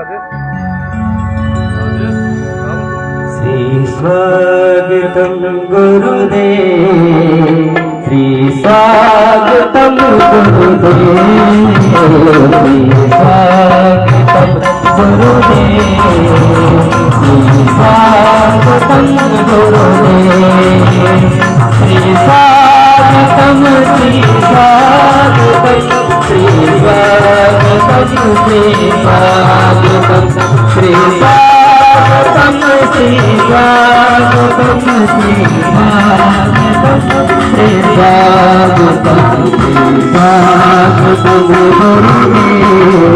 श्री स्वागतम गुरुदेव, श्री स्वागतम गुरुदेव, श्री स्वागतम गुरुदेव, श्री स्वागतम गुरुदेव, श्री स्वागतम, श्री स्वागतम, श्री स्वागतम, श्री स्वागतम, श्री स्वागतम, श्री स्वागतम, श्री स्वागतम, श्री स्वागतम, श्री स्वागतम गुरुदेव,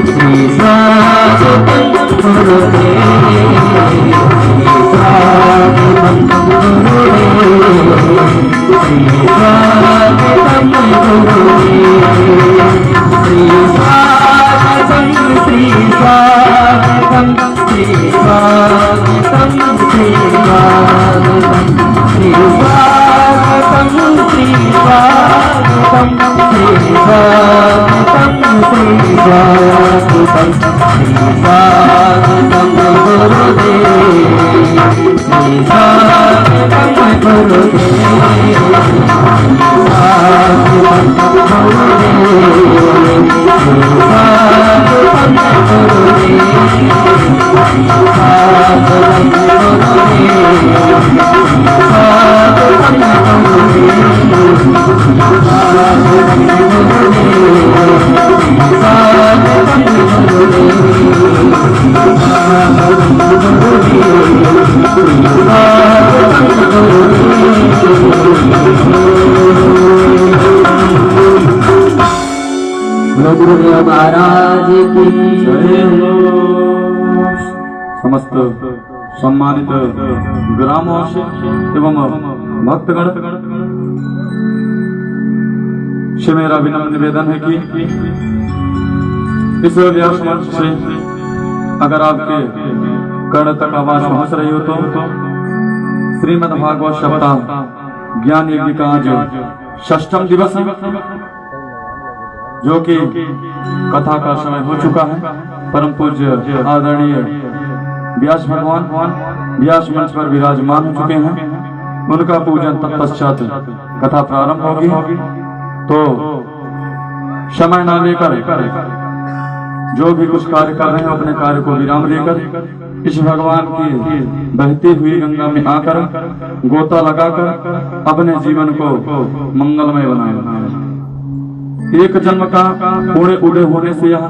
श्री स्वागतम गुरुदेव, श्री स्वागतम गुरुदेव, श्री स्वागतम गुरुदेव, श्री स्वागतम, श्री स्वागतम, श्री स्वागतम, श्री स्वागतम, श्री स्वागतम, श्री स्वागतम, श्री स्वागतम, श्री स्वागतम, श्री स्वागतम गुरुदेव, श्री स्वागतम गुरुदेव, स्वागतम गुरुदेव, स्वागतम गुरुदेव महाराज की जय हो। समस्त सम्मानित ग्रामवासी एवं भक्तगण से मेरा विनम्र निवेदन है कि इस व्यास मंच से अगर आपके कर्ण तक आवाज पहुंच रही हो तो श्रीमद् भागवत सप्ताह ज्ञान यज्ञ का आज षष्ठम दिवस है, जो कि कथा का समय हो चुका है। परम पूज्य आदरणीय व्यास भगवान व्यास मंच पर विराजमान हो चुके हैं। उनका पूजन तत्पश्चात कथा प्रारंभ होगी, तो समय न लेकर जो भी कुछ कार्य कर रहे हैं अपने कार्य को विराम देकर इस भगवान की बहती हुई गंगा में आकर गोता लगाकर अपने जीवन को मंगलमय बनाए। एक जन्म का पूरे उदय होने से यह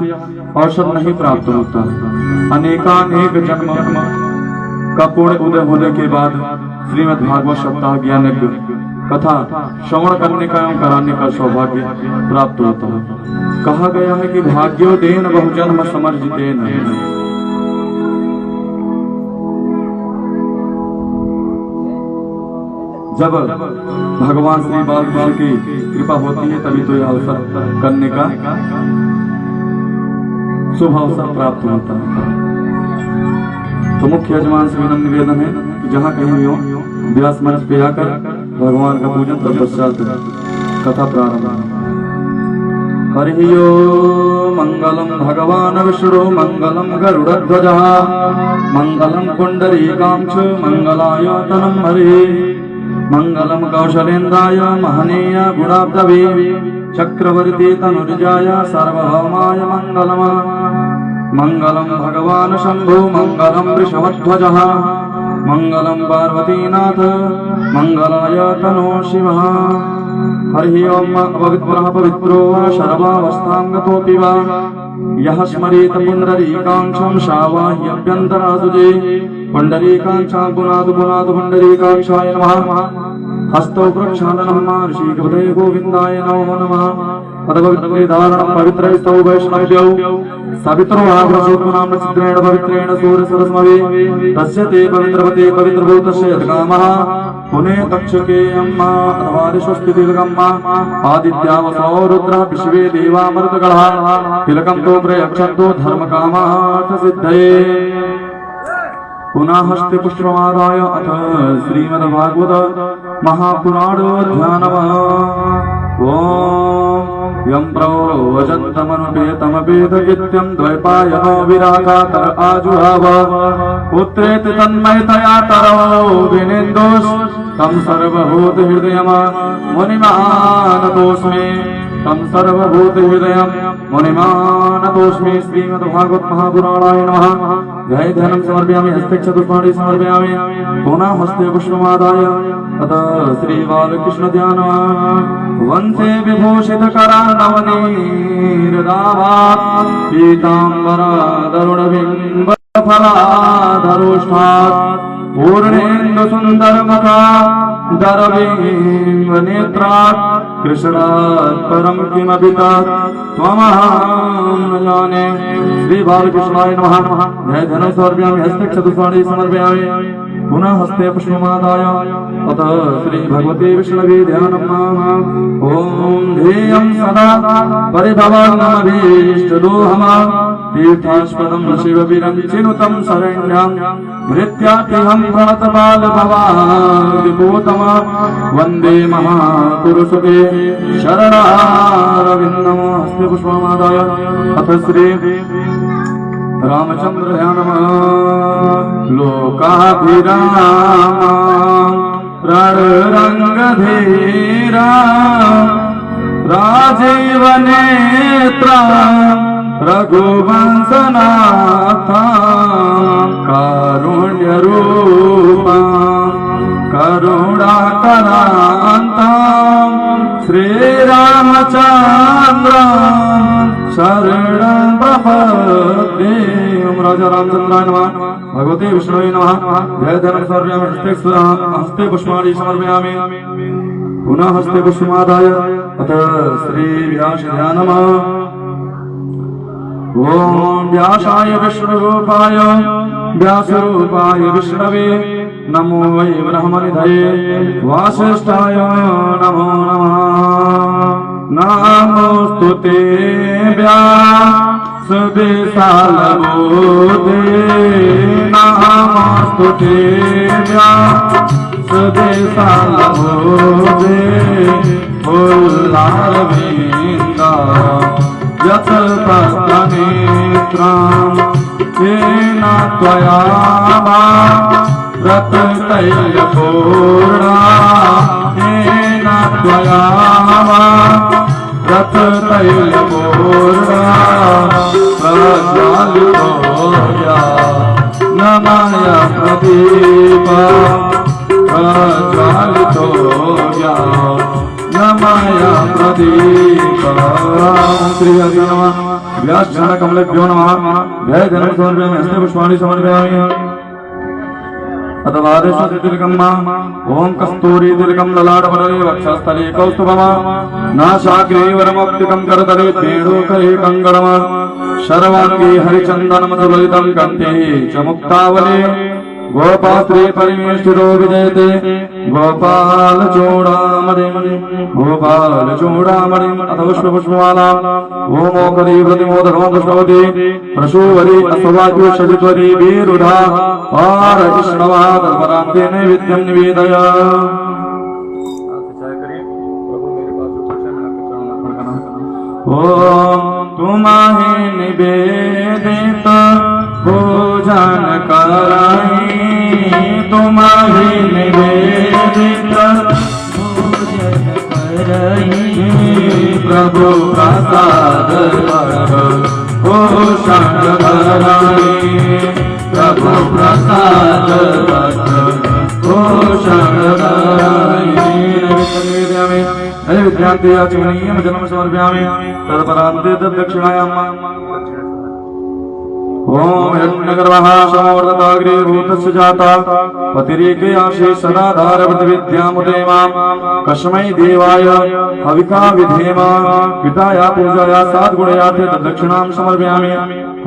अवसर नहीं प्राप्त होता, अनेकानेक जन्म का पूरे उदय होने के बाद श्रीमद् भागवत सप्ताह ज्ञान कथा श्रवण करने का एवं कराने का सौभाग्य प्राप्त होता है। कहा गया है कि भाग्योदेन बहुजन्म समर्जितेन, जब भगवान श्री बालकृष्ण की कृपा होती है तभी तो यह अवसर करने का शुभ अवसर प्राप्त होता है। तो मुख्य यजमान से विनम्र निवेदन है कि जहाँ कहीं भी हो व्यास मंच पे आकर भगवान का पूजन तत्पश्चात कथा प्रारंभ। हरि ओम मंगलम भगवान विष्णु मंगलम गरुड़ध्वज मंगलम पुंडरीकाक्ष मंगलाय तनम हरे मंगलम कौशलेन्द्राय महनीय गुणाब्धवे चक्रवर्ती तनुर्जाय सार्वभौमाय मंगलम मंगलम भगवान शंभु मंगलम वृषभध्वज मंगलम पार्वतीनाथ मंगलाय तनो शिवः। हरि ओम पवित्रः पवित्रो वा सर्वावस्थांगतोऽपि वा यः स्मरेत पुंडरीकाक्षं शावाह्यभ्यन्तरासुजे पुंडरीकाक्षां पुनातु पुनातु पुंडरीकाक्षाय नमः। हस्तौ प्रक्षालनं महर्षिकृते गोविन्दाय नमो नमः। पदपवित्रे धारणं पवित्रैस्तौ वैष्णव्यौ सवित्रो आभ्रसूत्मनां चित्रेण पवित्रेण सूर्यसरस्मवे तस्य ते पवित्रवते पवित्रभूतस्य यत्कामः पुने तक्षके अम्मा अथवादिष्वस्ति तिलकम्मा आदित्यावसौ रुद्रः विश्वे देवामृतगणः तिलकं तो प्रयक्षन्तु धर्मकामार्थ सिद्धये। पुनः हस्ते पुष्पमादाय अथ श्रीमद्भागवत महापुराणोऽध्यानम्। ओम यं प्रव्रजन्तमनुपेतमपेतकृत्यं द्वैपायनो विरागातर आजुहाव पुत्रेति तन्मयतया तरवो विनिन्दोष तं सर्वभूतहृदयं मुनिमानतोऽस्मि तं सर्वभूतहृदयं मुनिमानतोऽस्मि। श्रीमद्भागवत महापुराणाय नमः। जय ध्यानं समर्पयामि, हस्ते चतुष्पाणि समर्पयामि, पुनः हस्ते पुष्पमादाय अतः श्री बालकृष्ण ध्यान वंशे विभूषित करान्नवनीरदाभात् पीताम्बरादरुणबिम्ब फलाधरोष्ठात् पूर्णेन्दु सुन्दर मुखा दरबिम्ब नेत्रात् कृष्णात् परं किमपि तत् त्वमहं न जाने। श्री बालकृष्णाय नमः। जय धनं समर्पयामि, हस्ते चतुष्पाणि समर्पयामि, पुनः हस्ते पुष्पमादाय अतः श्री भगवते विष्णवे ध्यानम्। ओम ध्येयं सदा परिभवग्नमभीष्टदोहम् तीर्थास्पदं शिवविरञ्चिनुतं शरण्यं मृत्यातिहं प्रणतबालभवादिभूतम् वन्दे महापुरुषके शरणारविन्दम्। हस्ते पुष्पमादाय अथ श्री रामचंद्र ध्यानम्। लोकाभिराम रणरंगधीरा राजीव नेत्रा रघुवंशनाथा कारुण्य रूपा करुणाकरान्ता श्रीरामचंद्र शरणं प्रपद्ये। ओम राजा रामचंद्राय नमः। भगवते विष्णवे नमः। जय धनं समर्पयामि, हस्ते पुष्पाणि समर्पयामि, पुनः हस्ते पुष्पमादाय अतः श्री व्यास ध्यानम्। ओम व्यासाय विष्णुरूपाय व्यासरूपाय विष्णवे नमो वै ब्रह्मनिधये वासिष्ठाय नमो नमः। नमोस्तुते व्यासदेशालबोधे नमोस्तुते व्यासदेशालबोधे फुल्लारविन्दा यत्पत्रनेत्रं येन त्वया रततैलपूर्णा येन त्वया रततैलपूर्णा प्रज्वालितो नमय प्रदीप प्रज्वालितो नमय प्रदीप। श्री हरि नमः। व्यास ध्यान कमलेभ्यो नमः। जय धनं समर्पयामि, हस्ते पुष्पाणि समर्पयामि अतवादेशतिलकम्मा। ओम कस्तूरी तिलकं ललाटफले वक्षस्थले कौस्तुभम् नासाग्रे वरमौक्तिकं करतले वेणुकरे कङ्गणम् शर्वाङ्गे हरिचन्दनं सुललितं कण्ठे च मुक्तावले गोपात्रे परिमेष्टितो विजयते गोपाल चूड़ामणिम् अथ पुष्पपुष्पमाला। ओमोकरी प्रतिमोदनो पुष्पवती प्रसूवरी अश्ववाक्यो शजित्वरी वीरुधा पारकृष्णवा तत्परान्ते नैवेद्यं निवेदय। ओम तुम्हारे निवेदित भोजन कराई तुम्हारे निवेदित भोजन कराई प्रभु प्रसाद भूषण कराई प्रभु प्रसाद भूषण कराई। विद्यान्ते आचमनीयं जन्म समर्पयामि तत्परान्ते दक्षिणायाम्। ओम हिरण्यगर्भः समवर्तताग्रे भूतस्य जाता पतिरेके आशे सदाधार प्रतिविद्यामुदेमां कस्मै देवाय हविका विधेम पिताया पूजाया साद्गुणया ते तद्दक्षिणां समर्पयामि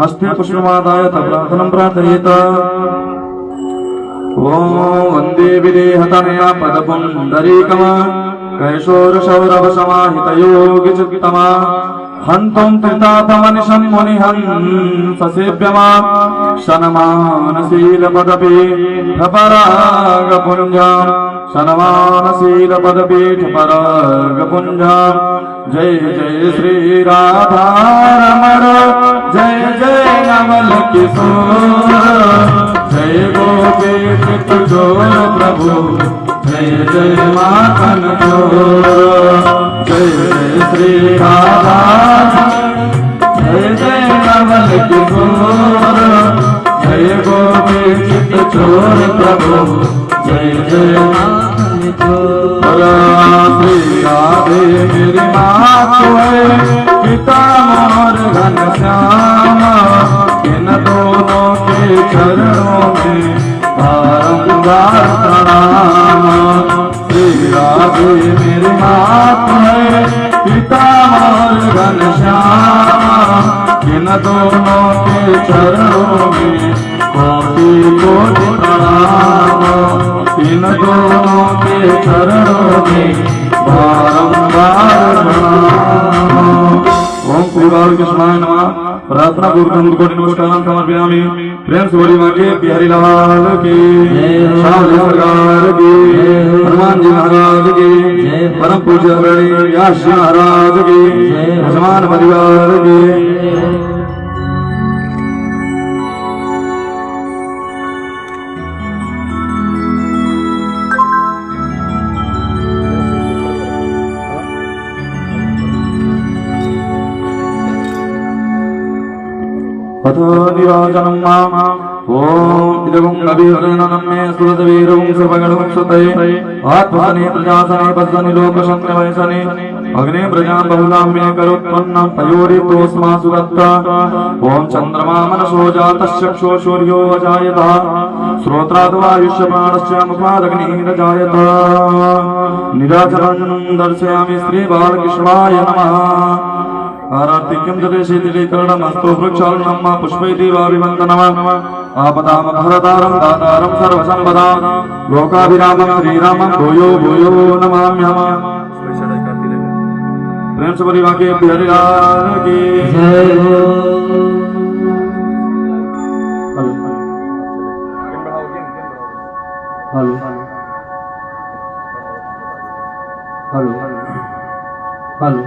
हस्ते पुष्पमादाय तत्प्रार्थनं प्रार्थयेत। ओम वन्दे विदेहतनया पदपुण्डरीकम् कैशोरसौरभसमाहितयोगिचित्तमा हन्तुं त्रितापमनिशं मुनिहंससेव्यमा शनमानशीलपदपीठपरागपुञ्जां शनमानशीलपदपीठपरागपुञ्जां जय जय श्री राधा रमण जय जय नवल किशोर जय गोपीश किशोर प्रभु जय जय माखन चोर जय जय श्री राधा जय जय नवल किशोर जय गोपीश किशोर प्रभु जय जय माखन चोर श्री राधे मेरी माँ है पिता मोर घनश्याम इन दोनों के चरणों में बारंबार प्रणाम श्री राधे मेरी माँ है पिता मोर घनश्याम इन दोनों के चरणों में कोटि कोटि प्रणाम इन दोनों के चरणों में बारंबार प्रणाम। ओम श्री बालकृष्णाय नमः। प्रार्थना पूर्वक कोटि नमस्कार समर्पयामि। प्रेम से बोली मांगे बिहारी लाल की श्याम सरकार की हनुमान जी महाराज की परम पूज्य आदरणीय व्यास जी महाराज की समान परिवार की। अथो निराजनं माम ओम इदगुं अभिहरणं मे सुरदवीरं सर्वगणं सुतये आत्मने प्रजासने पद्मनि लोकशंकरवैसने अग्ने प्रजां बहुलां मे करोत्पन्नं पयोरितोऽस्मा सुगत्ता ओम चन्द्रमा मनसो जातश्चक्षो सूर्यो अजायत श्रोत्राद्वायुष्य प्राणस्य मुखादग्निः जायत निराजनं दर्शयामि श्री बालकृष्णाय नमः। आरार्तिक्यं जलेशीतिले करणमस्तु वृक्षालनं मा पुष्पैर्देवाभिवन्दनम् आपदाम भरतारं दातारं सर्वसम्पदां लोकाभिरामं श्रीरामं भूयो भूयो नमाम्यहम्। प्रेम से बोली वाके बिहारी लाल की जय हो। हेलो हेलो हेलो हेलो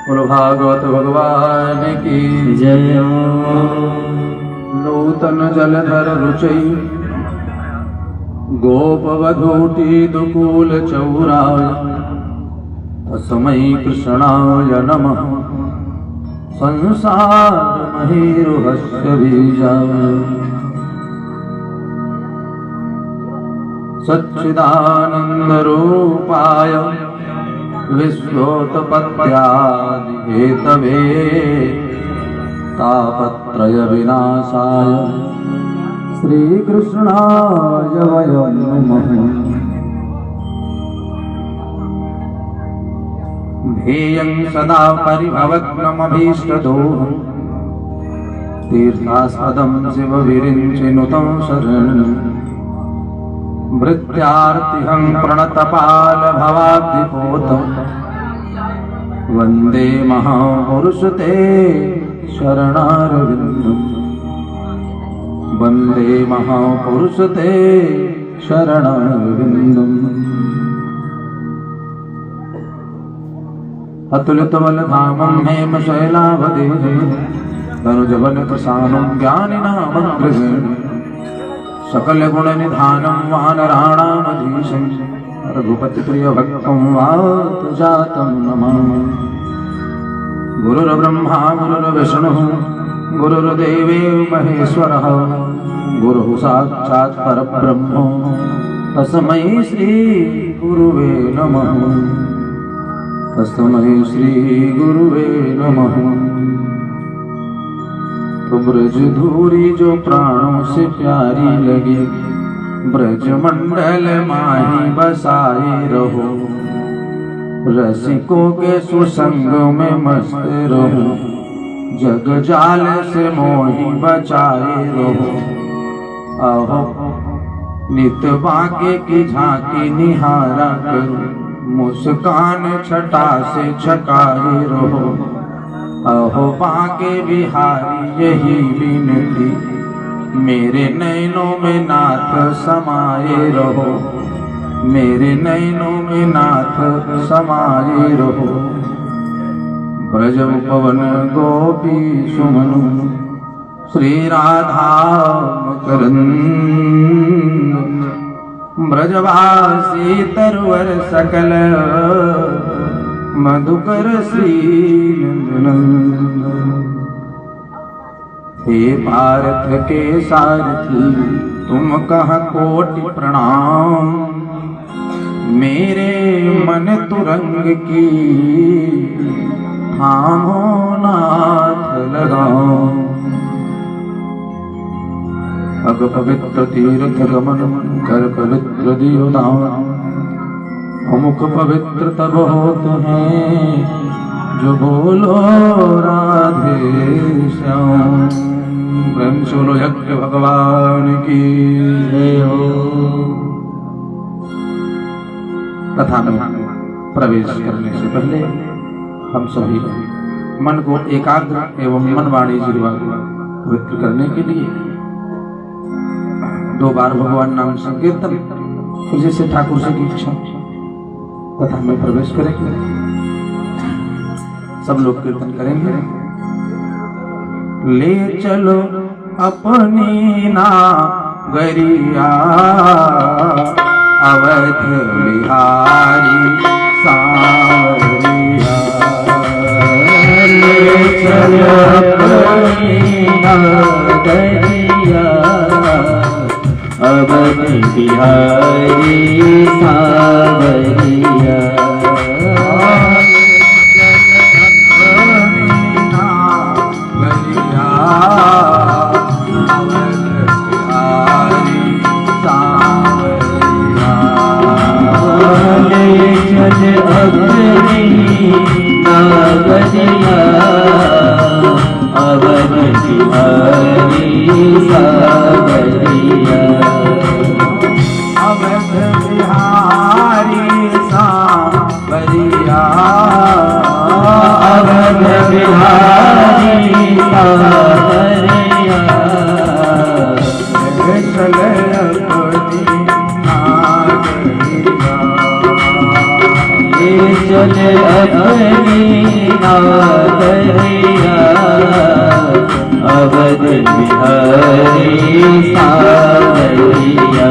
बोलो भागवत भगवान की जय। नूतन जलधर रुचि गोपवधूटी दुकूल चौराय तस्मै कृष्णाय नमः। संसार महीरुहस्य बीजाय सच्चिदानंद रूपाय विश्वोत्पत्त्यादिहेतवे तापत्रय विनाशाय श्रीकृष्णाय वयं नमः। ध्येयं सदा परिभवग्नमभीष्टदोहं तीर्थास्पदं शिवविरिञ्चिनुतं शरणं भृत्यार्तिहं प्रणतपाल भवाब्धिपोतं वन्दे महापुरुष ते शरणारविन्दम् वन्दे महापुरुष ते शरणारविन्दम्। अतुलितबलधामं हेमशैलावदेहं तनुजबलप्रसानं ज्ञानिनामग्रगण्यं सकलगुणनिधानं वानराणामधीशं रघुपतिप्रियभक्तं वातजातं नमामि। गुरुर्ब्रह्मा गुरुर्विष्णुः गुरुर्देवो महेश्वरः गुरुः साक्षात् परब्रह्म तस्मै श्री गुरुवे नमः। तस्मै श्री गुरुवे नमः। तो ब्रज धूरी जो प्राणों से प्यारी लगे ब्रज मंडल माही बसाए रहो। रसिकों के सुसंग में मस्त रहो जग जाल से मोही बचाए रहो। आहो नित बाके की झांकी निहारा करो मुस्कान छटा से छकाए रहो। अहो बाके बिहारी यही विनती मेरे नैनों में नाथ समाये रहो, मेरे नैनों में नाथ समाये रहो। ब्रज पवन गोपी सुमन श्री राधा मकरंद, ब्रजवासी तरवर सकल मधुकर श्री नंदनंद। हे भारत के सारथी तुम कह कोटि प्रणाम, मेरे मन तुरंग की थामो नाथ लगाओ। अग पवित्र तीर्थ गमन कर पवित्र दीवदान, अमुख पवित्र तब होते हैं जो बोलो राधे श्याम। प्रेम से बोलो यज्ञ भगवान की जय हो। कथा में प्रवेश करने से पहले हम सभी मन को एकाग्र एवं मन वाणी जिह्वा पवित्र करने के लिए 2 बार भगवान नाम संकीर्तन, फिर जैसे ठाकुर से की इच्छा कथा में प्रवेश करेंगे। सब लोग कीर्तन करेंगे। ले चलो अपनी नागरिया, अवध बिहारी सांवरिया। ले चलो अपनी नागरिया, अवध बिहारी सांवरिया। अवध बिहारी सांवरिया, अवध बिहारी सांवरिया, अवध बिहारी सांवरिया। चले अपनी नागरिया, चले अपनी नागरिया, अवध बिहारी सांवरिया।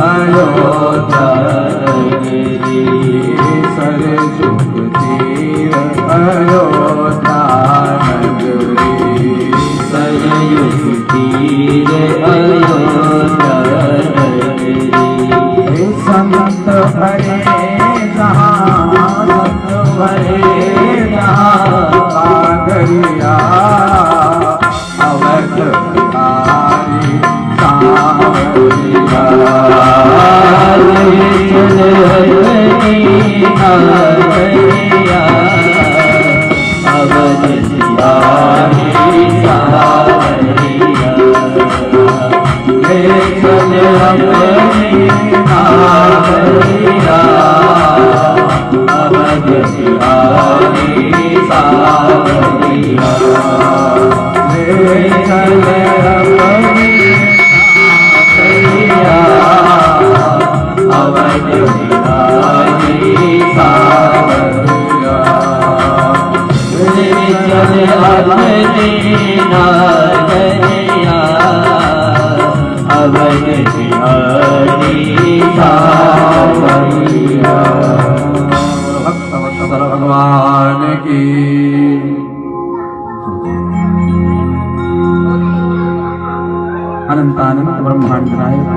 अयोध्या नगरी, सरजुग तीर अयोध्या नगरी, सरयुग तीर अयोध्या नगरी। संत भरे जहाँ, संत भरे जहाँ कागरिया, अवध बिहारी सांवरिया। अवध बिहारी सांवरिया, ले चले अपनी नागरिया, अवध बिहारी सांवरिया। ले चले अपनी नागरिया, अवध बिहारी सांवरिया। ले चले अपनी नागरिया, अवध बिहारी सांवरिया। भक्तवत्सल भगवान की। अनंतानंद ब्रह्मांड नायक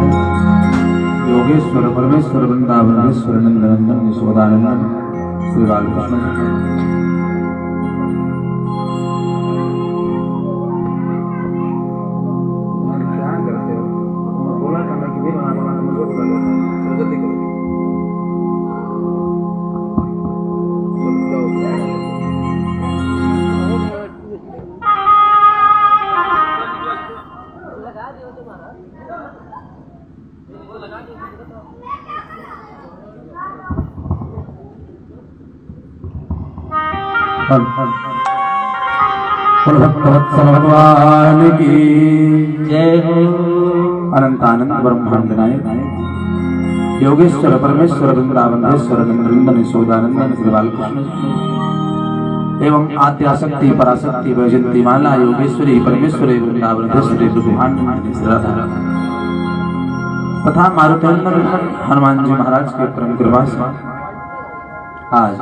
योगेश्वर परमेश्वर वृंदावनेश्वर नंदनंदन यशोदानंदन श्री बालकृष्ण। कुल भक्तवत्सल भगवान की जय हो। अनंतानंद ब्रह्मांड नायक योगेश्वर परमेश्वर वृंदावनेश्वर नंदनंदन यशोदानंदन श्री बालकृष्ण एवं आद्याशक्ति पराशक्ति वैजयंती माला योगेश्वरी परमेश्वरी वृंदावनेश्वरी ब्रह्मांड श्रद्धा तथा मारुतनंदन हनुमान जी महाराज के परम कृपा से आज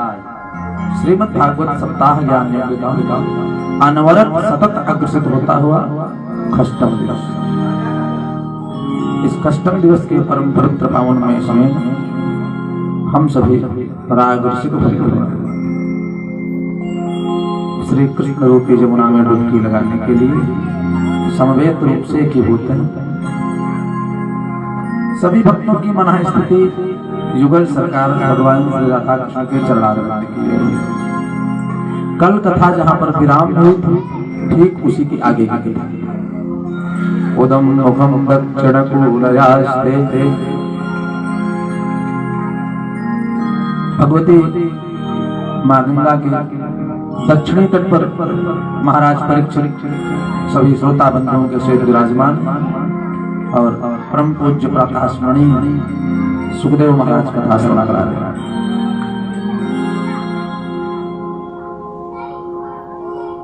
श्रीमद् भागवत सप्ताह ज्ञान यज्ञ का अनवरत सतत अग्रसित होता हुआ खष्टम दिवस। इस खष्टम दिवस के परम पवित्र पावनमय समय हम सभी पराग्रसित होते हैं श्री कृष्ण रूपी जमुना में डुबकी लगाने के लिए समवेत रूप से एकीभूत हैं। सभी भक्तों की मना स्थिति युगल सरकार भगवान श्री राधा कृष्ण के चरणारविंद की है। कल कथा जहां पर विराम हुई थी ठीक उसी की आगे की उदम मुखम दक्षिण कूलयास्ते भगवती मां गंगा के दक्षिणी तट पर महाराज परीक्षित सभी श्रोता बंधुओं के सहित विराजमान और परम पूज्य प्रातःस्मरणीय सुखदेव महाराज कथा श्रवण करा रहे हैं।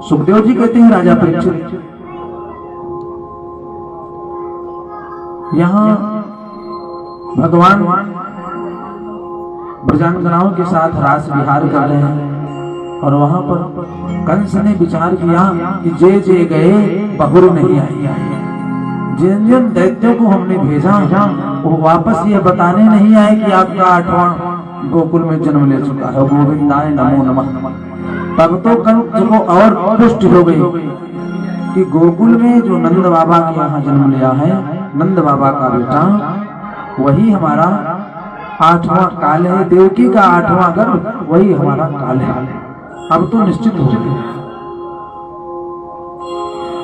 सुखदेव जी कहते हैं राजा परीक्षित यहाँ भगवान ब्रजांगनाओं के साथ रास विहार कर रहे हैं और वहां पर कंस ने विचार किया कि जे जे गए बहुर नहीं आई। जिन जिन दैत्यों को हमने भेजा वो वापस ये बताने नहीं आए कि आपका 8वां गोकुल में जन्म ले चुका है। गोविंदाय नमो नमः। तब तो कंस को और पुष्टि हो गई कि गोकुल में जो नंद बाबा के यहाँ जन्म लिया है नंद बाबा का बेटा वही हमारा 8वां काल है। देवकी का 8वां गर्भ वही हमारा काल है। अब तो निश्चित हो गया।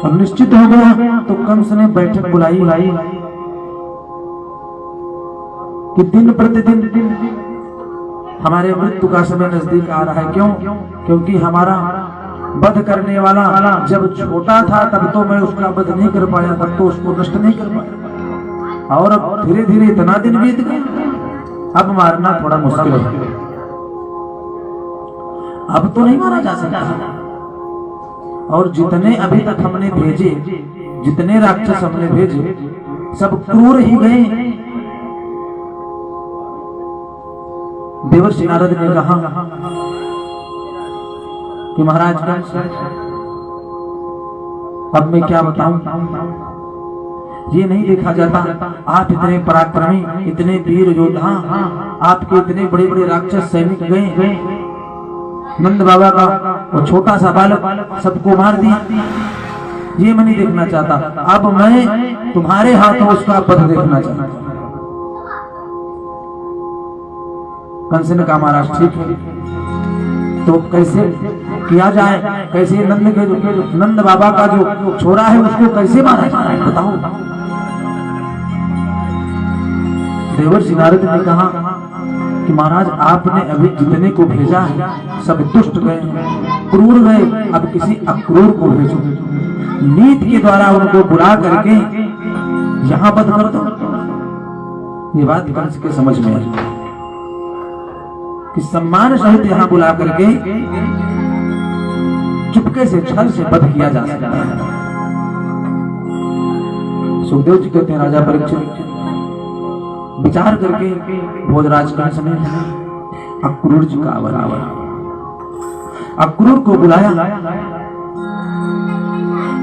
अब निश्चित हो गया तो कंस ने बैठक बुलाई कि दिन प्रतिदिन हमारे मृत्यु का समय नजदीक आ रहा है। क्यों? क्योंकि हमारा वध करने वाला जब छोटा था तब तो मैं उसका वध नहीं कर पाया, तब तो उसको नष्ट नहीं कर पाया और अब धीरे धीरे इतना दिन बीत गया अब मारना थोड़ा मुश्किल है। अब तो नहीं मारा जा सकता। और जितने अभी तक हमने भेजे जितने राक्षस हमने भेजे सब क्रूर ही गए। देवर्षि नारद ने कहा कि महाराज अब मैं क्या बताऊं, ये नहीं देखा जाता आप इतने पराक्रमी इतने वीर योद्धा आपके इतने बड़े बड़े राक्षस सैनिक गए नंद बाबा का वो छोटा सा बालक सबको मार दिया। ये मैं नहीं देखना चाहता। अब मैं तुम्हारे हाथों उसका वध देखना चाहता। कंस ने कहा महाराज ठीक है तो कैसे किया जाए, कैसे नंद बाबा का जो छोरा है उसको कैसे मारा जाए बताओ। देवर्षि नारद ने कहा कि महाराज आपने अभी जितने को भेजा है सब दुष्ट गए क्रूर गए, अब किसी अक्रूर को भेजो नीति के द्वारा उनको बुला करके यहाँ वध कर दो। ये बात कंस के समझ में आई कि सम्मान सहित यहाँ बुला करके चुपके से छल से वध किया जा सकता है। सुखदेव जी कहते हैं राजा परीक्षित विचार करके भोजराज कंस ने अक्रूर जी का आवाहन अक्रूर को बुलाया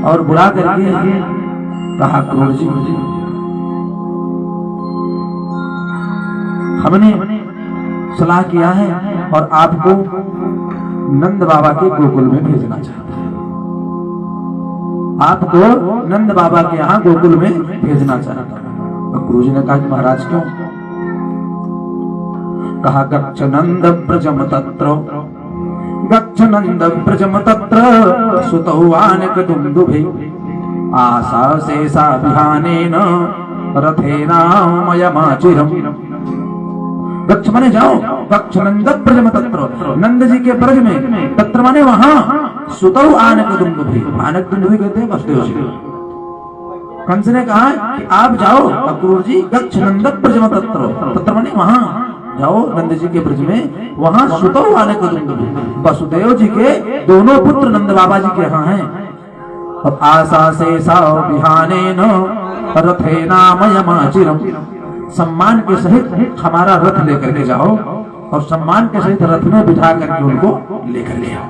और बुला करके कहा अक्रूर जी हमने सलाह किया है और आपको नंद बाबा के गोकुल में भेजना चाहते हैं। आपको नंद बाबा के यहाँ गोकुल में भेजना चाहता है। अक्रूर जी ने कहा कि महाराज क्यों? कहा गच्छ नंद ब्रजम तत्र गच्छ नंद ब्रजम तत्र सुतौवानक दुंदुभे आशा शेषा विहानेन रथेनामयमाचिरम् गच्छ माने जाओ, गच्छ नंद ब्रजम तत्र, नंद जी के ब्रज में, तत्र माने वहां, सुतौ आनक दुंदुभि, आनक दुंदुभि कहते हैं वसुदेव जी। कंस ने कहा कि आप जाओ अक्रूर जी, गच्छ नंद ब्रजम तत्र, तत्र माने वहां जाओ नंद जी के ब्रज में, वहां सुतौ आनक दुंदुभि, वसुदेव जी के दोनों पुत्र नंद बाबा जी के यहाँ हैं। अब आशा से साओ बिहाने न रथे नामयमाचिरम, सम्मान के सहित हमारा रथ लेकर के जाओ और सम्मान के सहित रथ में बिठा करके उनको लेकर ले आओ।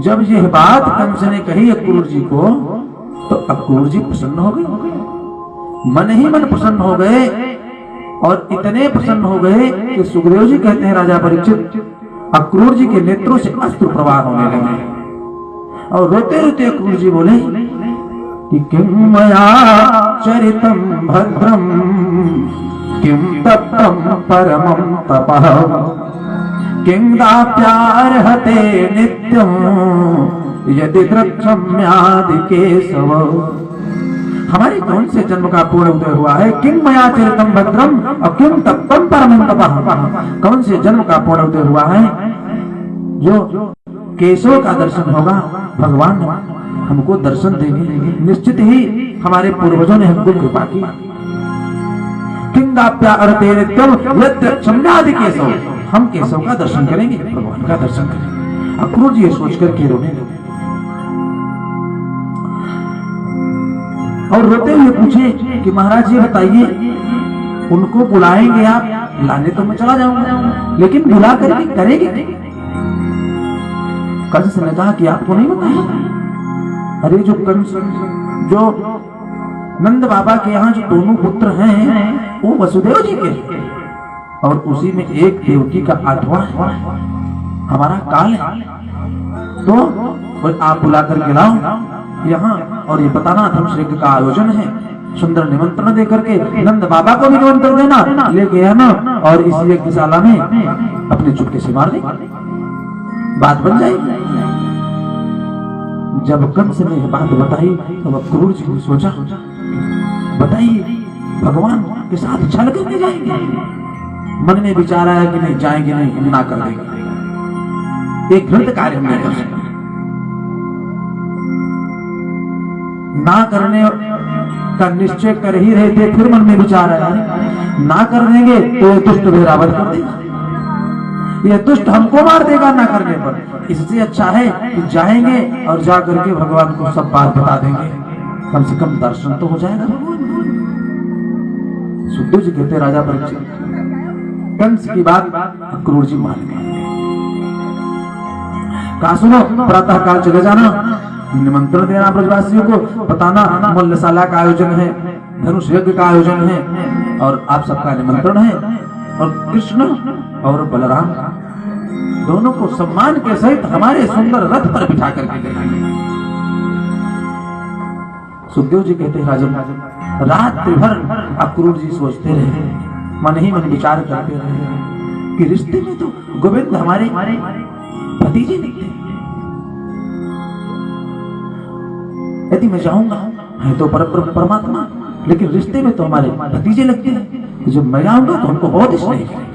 जब यह बात कंस ने कही अक्रूर जी को, तो अक्रूर जी प्रसन्न हो गए, मन ही मन प्रसन्न हो गए, और इतने प्रसन्न हो गए कि सुखदेव जी कहते हैं राजा परीक्षित, अक्रूर जी के नेत्रों से अश्रु प्रवाह होने लगे, और रोते रोते अक्रूर जी बोले कि किम मया चरितम भद्रम किम तप्तम परमं तपः किम दाप्यार्हते नित्यम यदि द्रक्षम्यादि केशव। हमारे कौन से जन्म का पूर्ण उदय हुआ है, किम मया चरितम भद्रम और किम तप्तम परमं तपः, कौन से जन्म का पूर्ण उदय हुआ है जो केशव का दर्शन होगा, भगवान हमको दर्शन देंगे, निश्चित ही हमारे पूर्वजों ने हमको कृपा की। किंदाप्यार्हते नित्यम यद् क्षम्यादि केशव, हम केशव का दर्शन करेंगे, भगवान का दर्शन करेंगे। अक्रूर जी ये सोचकर के रोने लगे और रोते हुए पूछे कि महाराज ये बताइए, उनको बुलाएंगे आप, लाने तो मैं चला जाऊंगा, लेकिन बुला करके करेंगे? कंस ने कहा कि आपको नहीं बताया? अरे जो कंस, जो नंद बाबा के यहाँ जो दोनों पुत्र हैं वो वसुदेव जी के, और उसी में एक देवकी का 8वां हमारा काल है, तो आप बुला करके लाओ यहाँ, और ये बताना धनुष यज्ञ का आयोजन है, सुंदर निमंत्रण दे करके नंद बाबा को भी निमंत्रण देना, लेके आना, और इस यज्ञशाला में अपने चुटके से मार देंगे, बात बन जाएगी। जब कंस ने यह बात बताई तब अक्रूर जी ने सोचा, बताइए भगवान के साथ छल करने जाएंगे? मन में विचार आया कि नहीं जाएंगे, नहीं, ना कर देंगे, एक घृत कार्य हम नहीं कर सकते, ना करने का निश्चय कर ही रहे थे, फिर मन में विचार आया ना कर देंगे तो ये दुष्ट भेरावत कर देगा, ये दुष्ट हमको मार देगा ना करने पर, इससे अच्छा है कि जाएंगे और जा करके भगवान को सब बात बता देंगे, कम से कम दर्शन तो हो जाएगा भगवान। सुखदेव जी कहते राजा परीक्षित, कंस की बात अक्रूर जी मान गए। कहा सुनो, प्रातः काल चले जाना, निमंत्रण देना ब्रजवासियों को, बताना मल्लशाला का आयोजन है, धनुष यज्ञ का आयोजन है, और आप सबका निमंत्रण है, और कृष्ण और बलराम दोनों को सम्मान के सहित हमारे सुंदर रथ पर बिठा करके लाएंगे। सुखदेव जी कहते हैं राजन, रात्रि भर अक्रूर जी सोचते रहे, मन ही मन विचार करते रहे कि रिश्ते में तो गोविंद हमारे भतीजे दिखते हैं, यदि मैं जाऊंगा है तो परमात्मा, लेकिन रिश्ते में तो हमारे भतीजे लगते हैं, जब मैं आऊंगा तो हमको बहुत स्नेह करेंगे,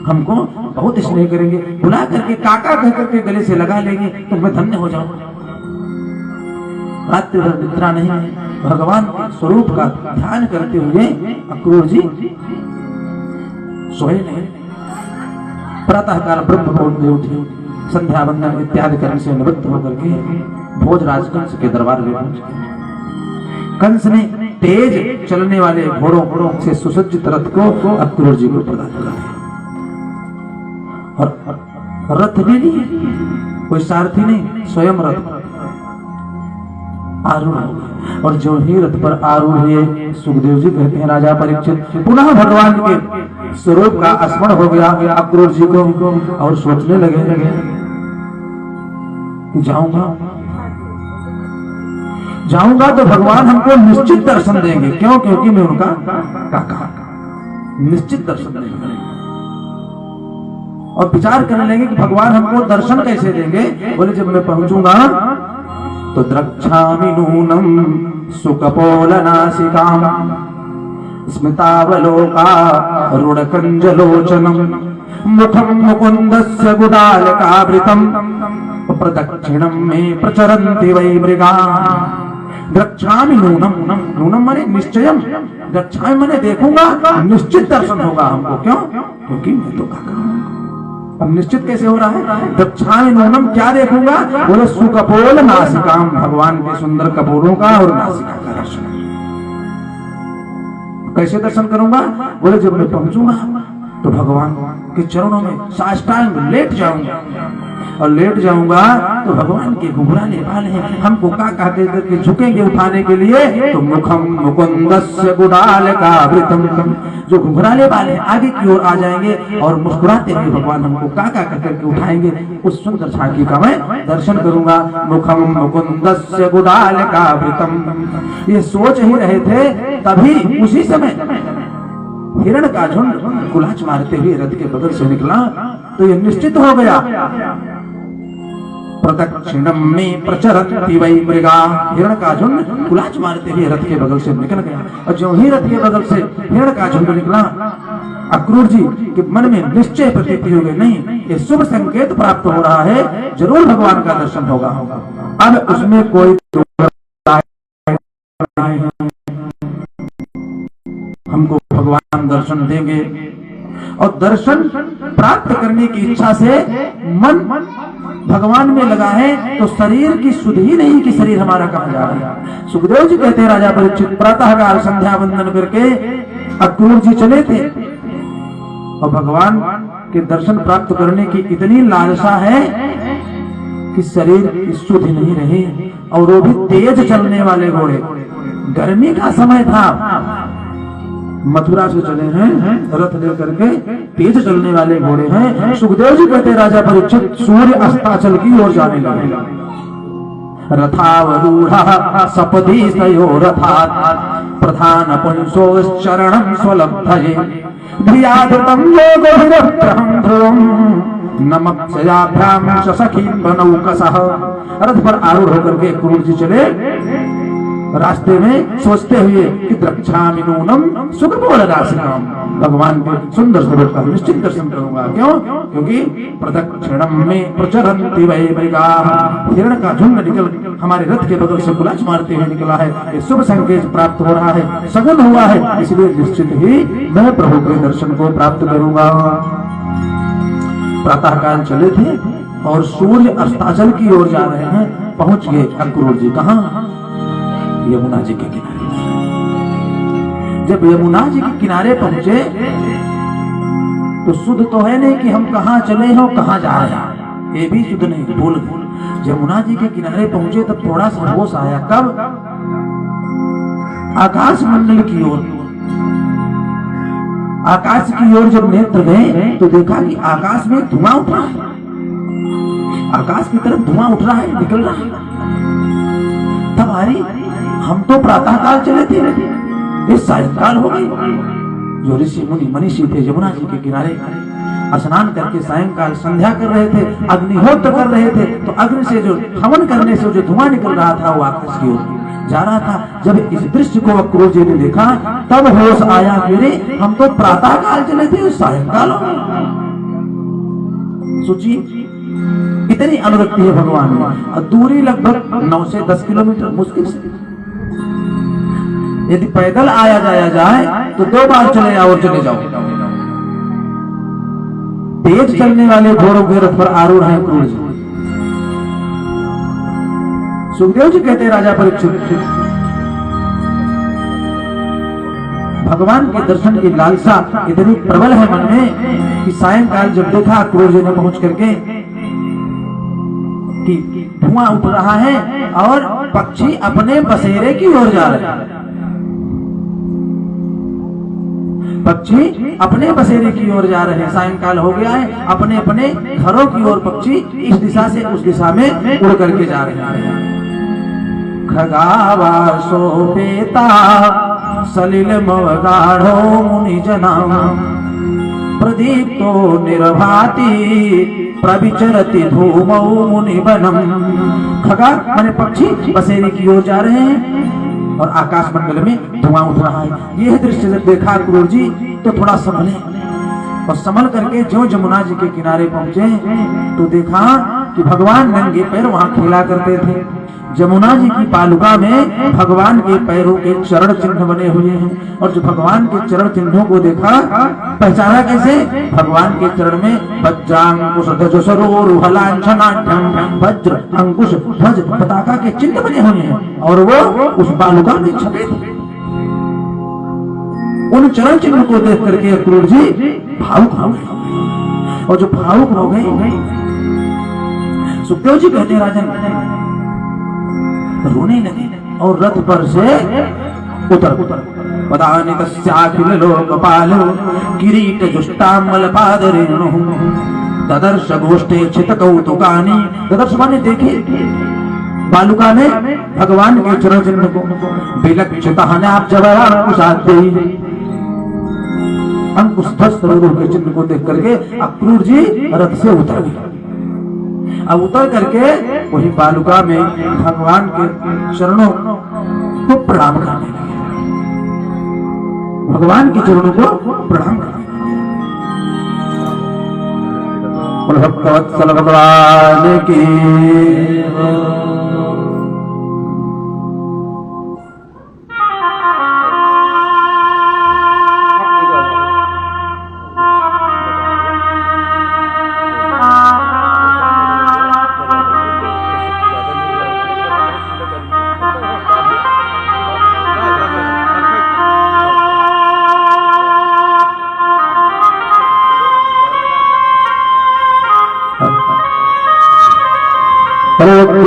हमको बहुत स्नेह करेंगे, बुला करके काका कह करके गले से लगा लेंगे, तो मैं धन्य हो जाऊंगा। रात्रि भर निद्रा नहीं है, भगवान के स्वरूप का ध्यान करते हुए अक्रूर जी सोए नहीं। प्रातः काल ब्रह्म मुहूर्त में उठे, संध्या वंदन इत्यादि करने से निवृत्त होकर के भोजराज कंस के दरबार में पहुंचे। कंस ने तेज चलने वाले घोड़ों से सुसज्जित रथ को अक्रूर जी को प्रदान कर दिया, और रथ भी नहीं, कोई सारथी नहीं, स्वयं रथ आरूढ़ हो गए। और जो ही रथ पर आरूढ़ हुए, सुखदेव जी कहते हैं राजा परीक्षित, पुनः भगवान के स्वरूप का स्मरण हो गया अक्रूर जी को, और सोचने लगे कि जाऊंगा तो भगवान हमको निश्चित दर्शन देंगे, क्यों? क्योंकि मैं उनका काका, निश्चित दर्शन देंगे। और विचार करने लगे कि भगवान हमको दर्शन कैसे देंगे? बोले जब मैं पहुंचूंगा तो द्रक्षामि नूनम सुकपोल नासिकाम स्मितावलोका रुणकंजलोचनम मुखम मुकुंदस्य गुडालकावृतम प्रदक्षिणम में प्रचरन्ति वै मृगा द्रक्षामि नूनम नूनम माने निश्चयम द्रक्षामि माने देखूंगा निश्चित दर्शन होगा हमको क्यों क्योंकि मैं तो काका हूं। अब निश्चित कैसे हो रहा है द्रक्षामि नूनम क्या देखूंगा बोले सुकपोल नासिकाम भगवान के सुंदर कपोलों का और नासिका का दर्शन कैसे दर्शन करूंगा बोले जब मैं पहुंचूंगा तो भगवान के चरणों में साष्टांग लेट जाऊंगा और लेट जाऊंगा तो भगवान के घुघराले बाल हैं हमको का करके झुकेंगे उठाने के लिए तो मुखम मुकुंदस्य गुडालकावृतम जो घुघराले बाल हैं आगे की ओर आ जाएंगे और मुस्कुराते हुए भगवान हमको का करके उठाएंगे उस सुंदर झांकी का मैं दर्शन करूंगा मुखम मुकुंदस्य गुडालकावृतम ये सोच ही रहे थे तभी उसी समय हिरण का झुंड गुलाच मारते हुए रथ के बगल से निकला तो यह निश्चित हो गया प्रदक्षिणम में प्रचरन्ति वै मृगा हिरण का झुंड गुलाच मारते हुए रथ के बगल से निकल गया और जो ही रथ के बगल से हिरण का झुंड निकला अक्रूर जी के मन में निश्चय प्रतीति हो गई नहीं ये शुभ संकेत प्राप्त हो रहा है जरूर भगवान का दर्शन होगा अब उसमें कोई हमको भगवान दर्शन देंगे और दर्शन प्राप्त करने की इच्छा से मन भगवान में लगा है तो शरीर की सुध ही नहीं कि शरीर हमारा कहाँ जा रहा है। सुखदेव जी कहते हैं राजा परीक्षित प्रातःकाल संध्या वंदन करके अक्रूर जी चले थे और भगवान के दर्शन प्राप्त करने की इतनी लालसा है कि शरीर की सुध नहीं रही और वो भी तेज चलने वाले घोड़े गर्मी का समय था मथुरा से चले हैं रथ लेकर के तेज चलने वाले घोड़े हैं। सुखदेव जी कहते राजा परीक्षित सूर्य अस्ताचल की ओर जाने लगे रथावरूढ़ा सपदि तयो रथात् प्रधान पुंसोश्चरणं स्वलब्धये धियाधृतं योगभिरग्रहं ध्रुवं नमक्षयाभ्यां सखीं बनौकसः। रथ पर आरूढ़ होकर के क्रूर जी चले रास्ते में सोचते हुए कि द्रक्षामि नूनम सुखपोल नासिकाम भगवान के सुंदर स्वरूप का निश्चित दर्शन करूंगा क्यों क्योंकि प्रदक्षिणम में प्रचरन्ति वै मृगा हिरण का झुंड निकल हमारे रथ के बगल से गुलाच मारते हुए निकला है ये शुभ संकेत प्राप्त हो रहा है सगुन हुआ है इसलिए निश्चित ही मैं प्रभु के दर्शन को प्राप्त करूंगा। प्रातःकाल चले थे और सूर्य अस्ताचल की ओर जा रहे हैं पहुंच गए अक्रूर जी कहाँ यमुना जी के किनारे। जब यमुना जी के किनारे पहुंचे तो शुद्ध तो है नहीं कि हम कहाँ चले हैं और कहाँ जा रहे हैं ये भी शुद्ध नहीं भूल यमुना जी के किनारे पहुंचे तब थोड़ा सा होश आया कब आकाश मंडल की ओर आकाश की ओर जब नेत्र गए तो देखा कि आकाश में धुआं उठ रहा है आकाश की तरफ धुआं उठ रहा है निकल रहा है तब हरी हम तो प्रातःकाल चले थे ये सायंकाल हो गई। जो ऋषि मुनि मनीषी थे यमुना जी के किनारे स्नान करके सायंकाल संध्या कर रहे थे अग्निहोत्र कर रहे थे तो अग्नि से जो हवन करने से जो धुआं निकल रहा था वो आकाश की ओर जा रहा था। जब इस दृश्य को अक्रूर जी ने देखा तब होश आया मेरे हम तो प्रातःकाल चले थे सायंकाल हो गई। सोचिए इतनी अनुरक्ति है भगवान में और दूरी लगभग 9 से 10 किलोमीटर मुश्किल से यदि पैदल आया जाया जाए तो 2 बार चले आओ और चले जाओ। तेज चलने वाले घोड़ों के रथ पर आरूढ़ है क्रूर जी। सुखदेव जी कहते राजा परीक्षित भगवान के दर्शन की लालसा इतनी प्रबल है मन में कि सायंकाल जब देखा क्रूर जी ने पहुंच करके कि धुआं उठ रहा है और पक्षी अपने बसेरे की ओर जा रहे हैं पक्षी अपने बसेरे की ओर जा रहे हैं सायंकाल हो गया है अपने अपने घरों की ओर पक्षी इस दिशा से उस दिशा में उड़ करके जा रहे हैं। खगावासोपेता सलिल मवगाढ़ो मुनि जनाम प्रदीप्तो निर्भाति प्रविचरति धूमौ मुनि बनम। खगा माने पक्षी बसेरे की ओर जा रहे हैं और आकाश मंडल में धुआं उठ रहा है। यह दृश्य जब देखा क्रूर जी तो थोड़ा संभले और संभल करके जो यमुना जी के किनारे पहुंचे तो देखा कि भगवान नंगे पैर वहां खेला करते थे। यमुना जी की पालुका में भगवान के पैरों के चरण चिन्ह बने हुए हैं और जो भगवान के चरण चिन्हों को देखा पहचाना कैसे? भगवान के चरण में वज्रांकुश ध्वज सरोरुहलांछनाढ्यम वज्र अंकुश ध्वज पताका के चिन्ह बने हुए हैं और वो उस पालुका में छपे थे। उन चरण चिन्ह को देख करके क्रूर जी भावुक हो गए और जो भावुक हो गए सुखदेव जी कहते हैं राजन रोने लगे और रथ पर से उतर पदानि तस्याखिल लोकपालो किरीट जुष्टामल पादरेणु ददर्श गोष्ठे चित कौतुकानि। ददर्श माने देखे बालुका में भगवान के चरण चिन्ह को विलक्षित अंकुश के चिन्ह को देख करके अक्रूर जी रथ से उतर गए। अब उतर करके वही बालुका में भगवान के चरणों को प्रणाम करने लगे। भगवान के चरणों को प्रणाम करने लगे। भक्तवत्सल भगवान की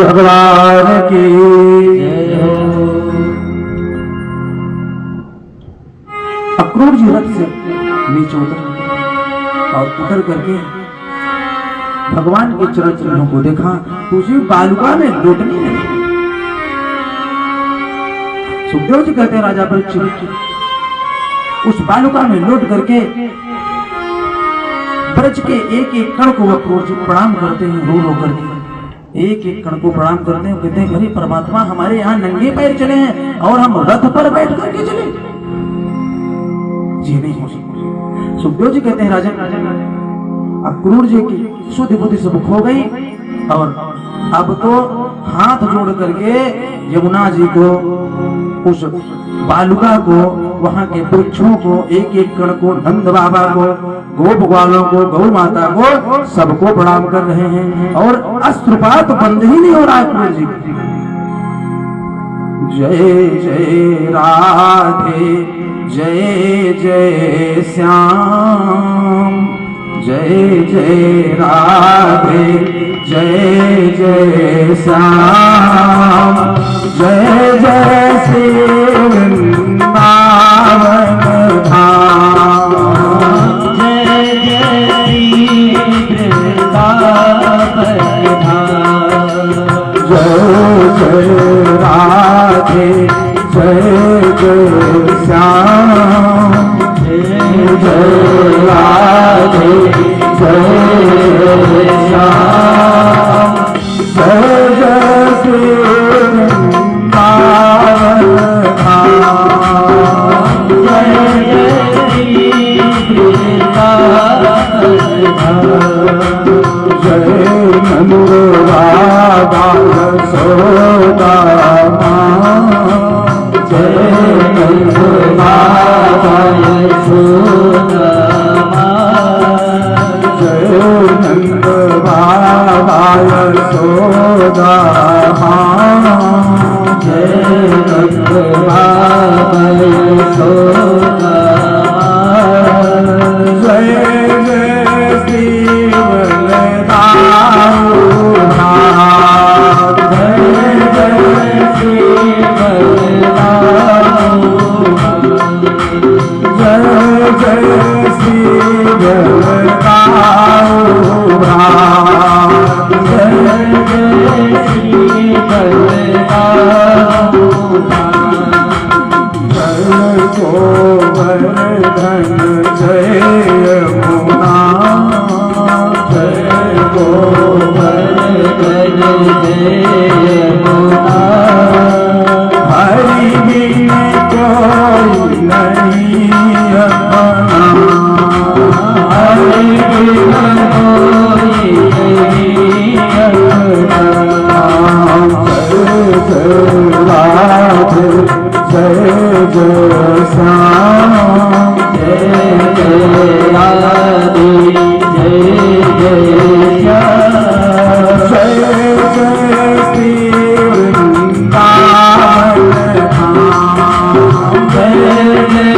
भगवान की अक्रूर जी रथ से नीचे उतर और उतर करके भगवान के चरण चिन्हों को देखा तो उसी बालुका में लौटने लगे। सुखदेव जी कहते हैं राजा परीक्षित उस बालुका में लौट करके ब्रज के एक एक कण को अक्रूर जी प्रणाम करते हैं रो रो करके एक एक कण को प्रणाम करते हैं। कहते हैं अरे परमात्मा हमारे यहाँ नंगे पैर चले हैं और हम रथ पर बैठ करके चले जी नहीं हो सकता। सुखदेव जी कहते हैं राजन अक्रूर जी की शुद्ध बुद्धि सब खो गई और अब तो हाथ जोड़ करके यमुना जी को उस बालुका को वहां के वृक्षों को एक एक कण को नंद बाबा को गोप ग्वालों को गौ माता को सबको प्रणाम कर रहे हैं और अश्रुपात बंद ही नहीं हो रहा है। जी जय जय राधे जय जय श्याम जय जय राधे जय जय श्याम जय जय श्री वृंदावन धाम जय जय वृंदावन धाम जय जय राधे जय जय श्याम जय जय राधे जय श्याम जय जय श्री वृंदावन धाम जय जय वृंदावन जय नंद बाबा यशोदा जय नंद बाबा यशोदा जय नंद बाबा यशोदा जय नंद बाबा यशोदा जय जय श्री बलदाऊ जय जय श्री बलदाऊ जय जय श्री बलदाऊ जय जय श्री बलदाऊ जय गोवर्धन जय यमुना जय गोवर्धन जय यमुना हरि राधे जय जय श्याम जय जय राधे जय जय श्याम जय जय श्री वृंदावन धाम जय जय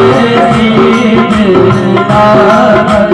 श्री वृंदावन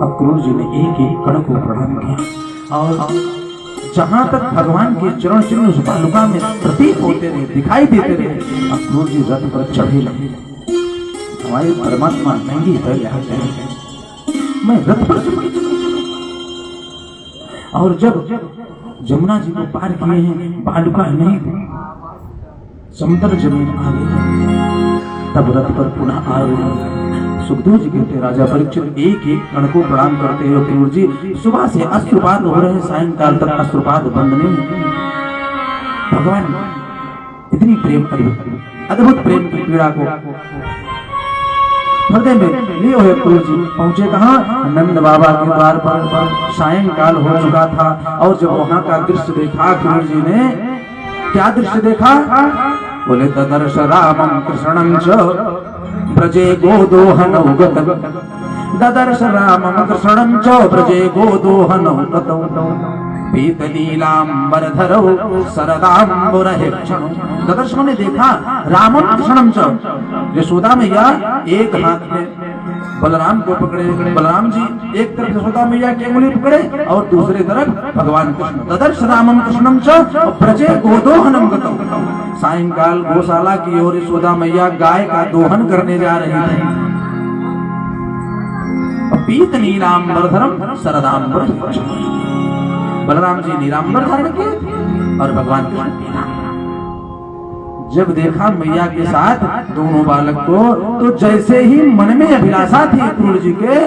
अक्रूर जी ने एक एक कण को प्रणाम किया और जहां तक भगवान के चरण चिन्ह उस बालुका में प्रतीत होते रहे, दिखाई देते रहे, अक्रूर जी रथ पर चढ़े लगे। हमारे परमात्मा नंगी पैर मैं रथ पर और जब जमुना जी को पार किए हैं, बालुका नहीं समुद्र जमीन आ गई, तब रथ पर पुनः आ गए। सुखदेव जी कहते राजा परीक्षित एक एक कण को प्रणाम करते हुए अक्रूर जी सुबह से अश्रुपात हो रहे, सायंकाल तक अश्रुपात बंद नहीं। भगवान इतनी प्रेम अद्भुत प्रेम की पीड़ा को हृदय में लिए हुए अक्रूर जी पहुंचे कहाँ? नंद बाबा के द्वार पर। सायंकाल हो चुका था और जब वहां का दृश्य देखा अक्रूर जी ने, क्या दृश्य देखा? बोले ददर्श रामं कृष्णं च ब्रजे गोदोहनौ गतौ ददर्श रामं कृष्णं च ब्रजे गोदोहनौ गतौ पीतलीलांबरधरौ सरदांबुरहेक्षणौ। ददर्श ने देखा रामं कृष्णं च, यशोदा मैया एक हाथ में बलराम को पकड़े, बलराम जी एक तरफ यशोदा मैया की उंगली पकड़े और दूसरी तरफ भगवान कृष्ण। ददर्श रामं कृष्णं च ब्रजे गोदोहनं गतौ। सायंकाल गौशाला की ओर यशोदा मैया गाय का दोहन करने जा रही थी। पीत नीलांबरधरम सरदांबर, बलराम जी नीलांबर धारण किए और भगवान कृष्ण। जब देखा मैया के साथ दोनों बालक को, तो जैसे ही मन में अभिलाषा थी अक्रूर जी के,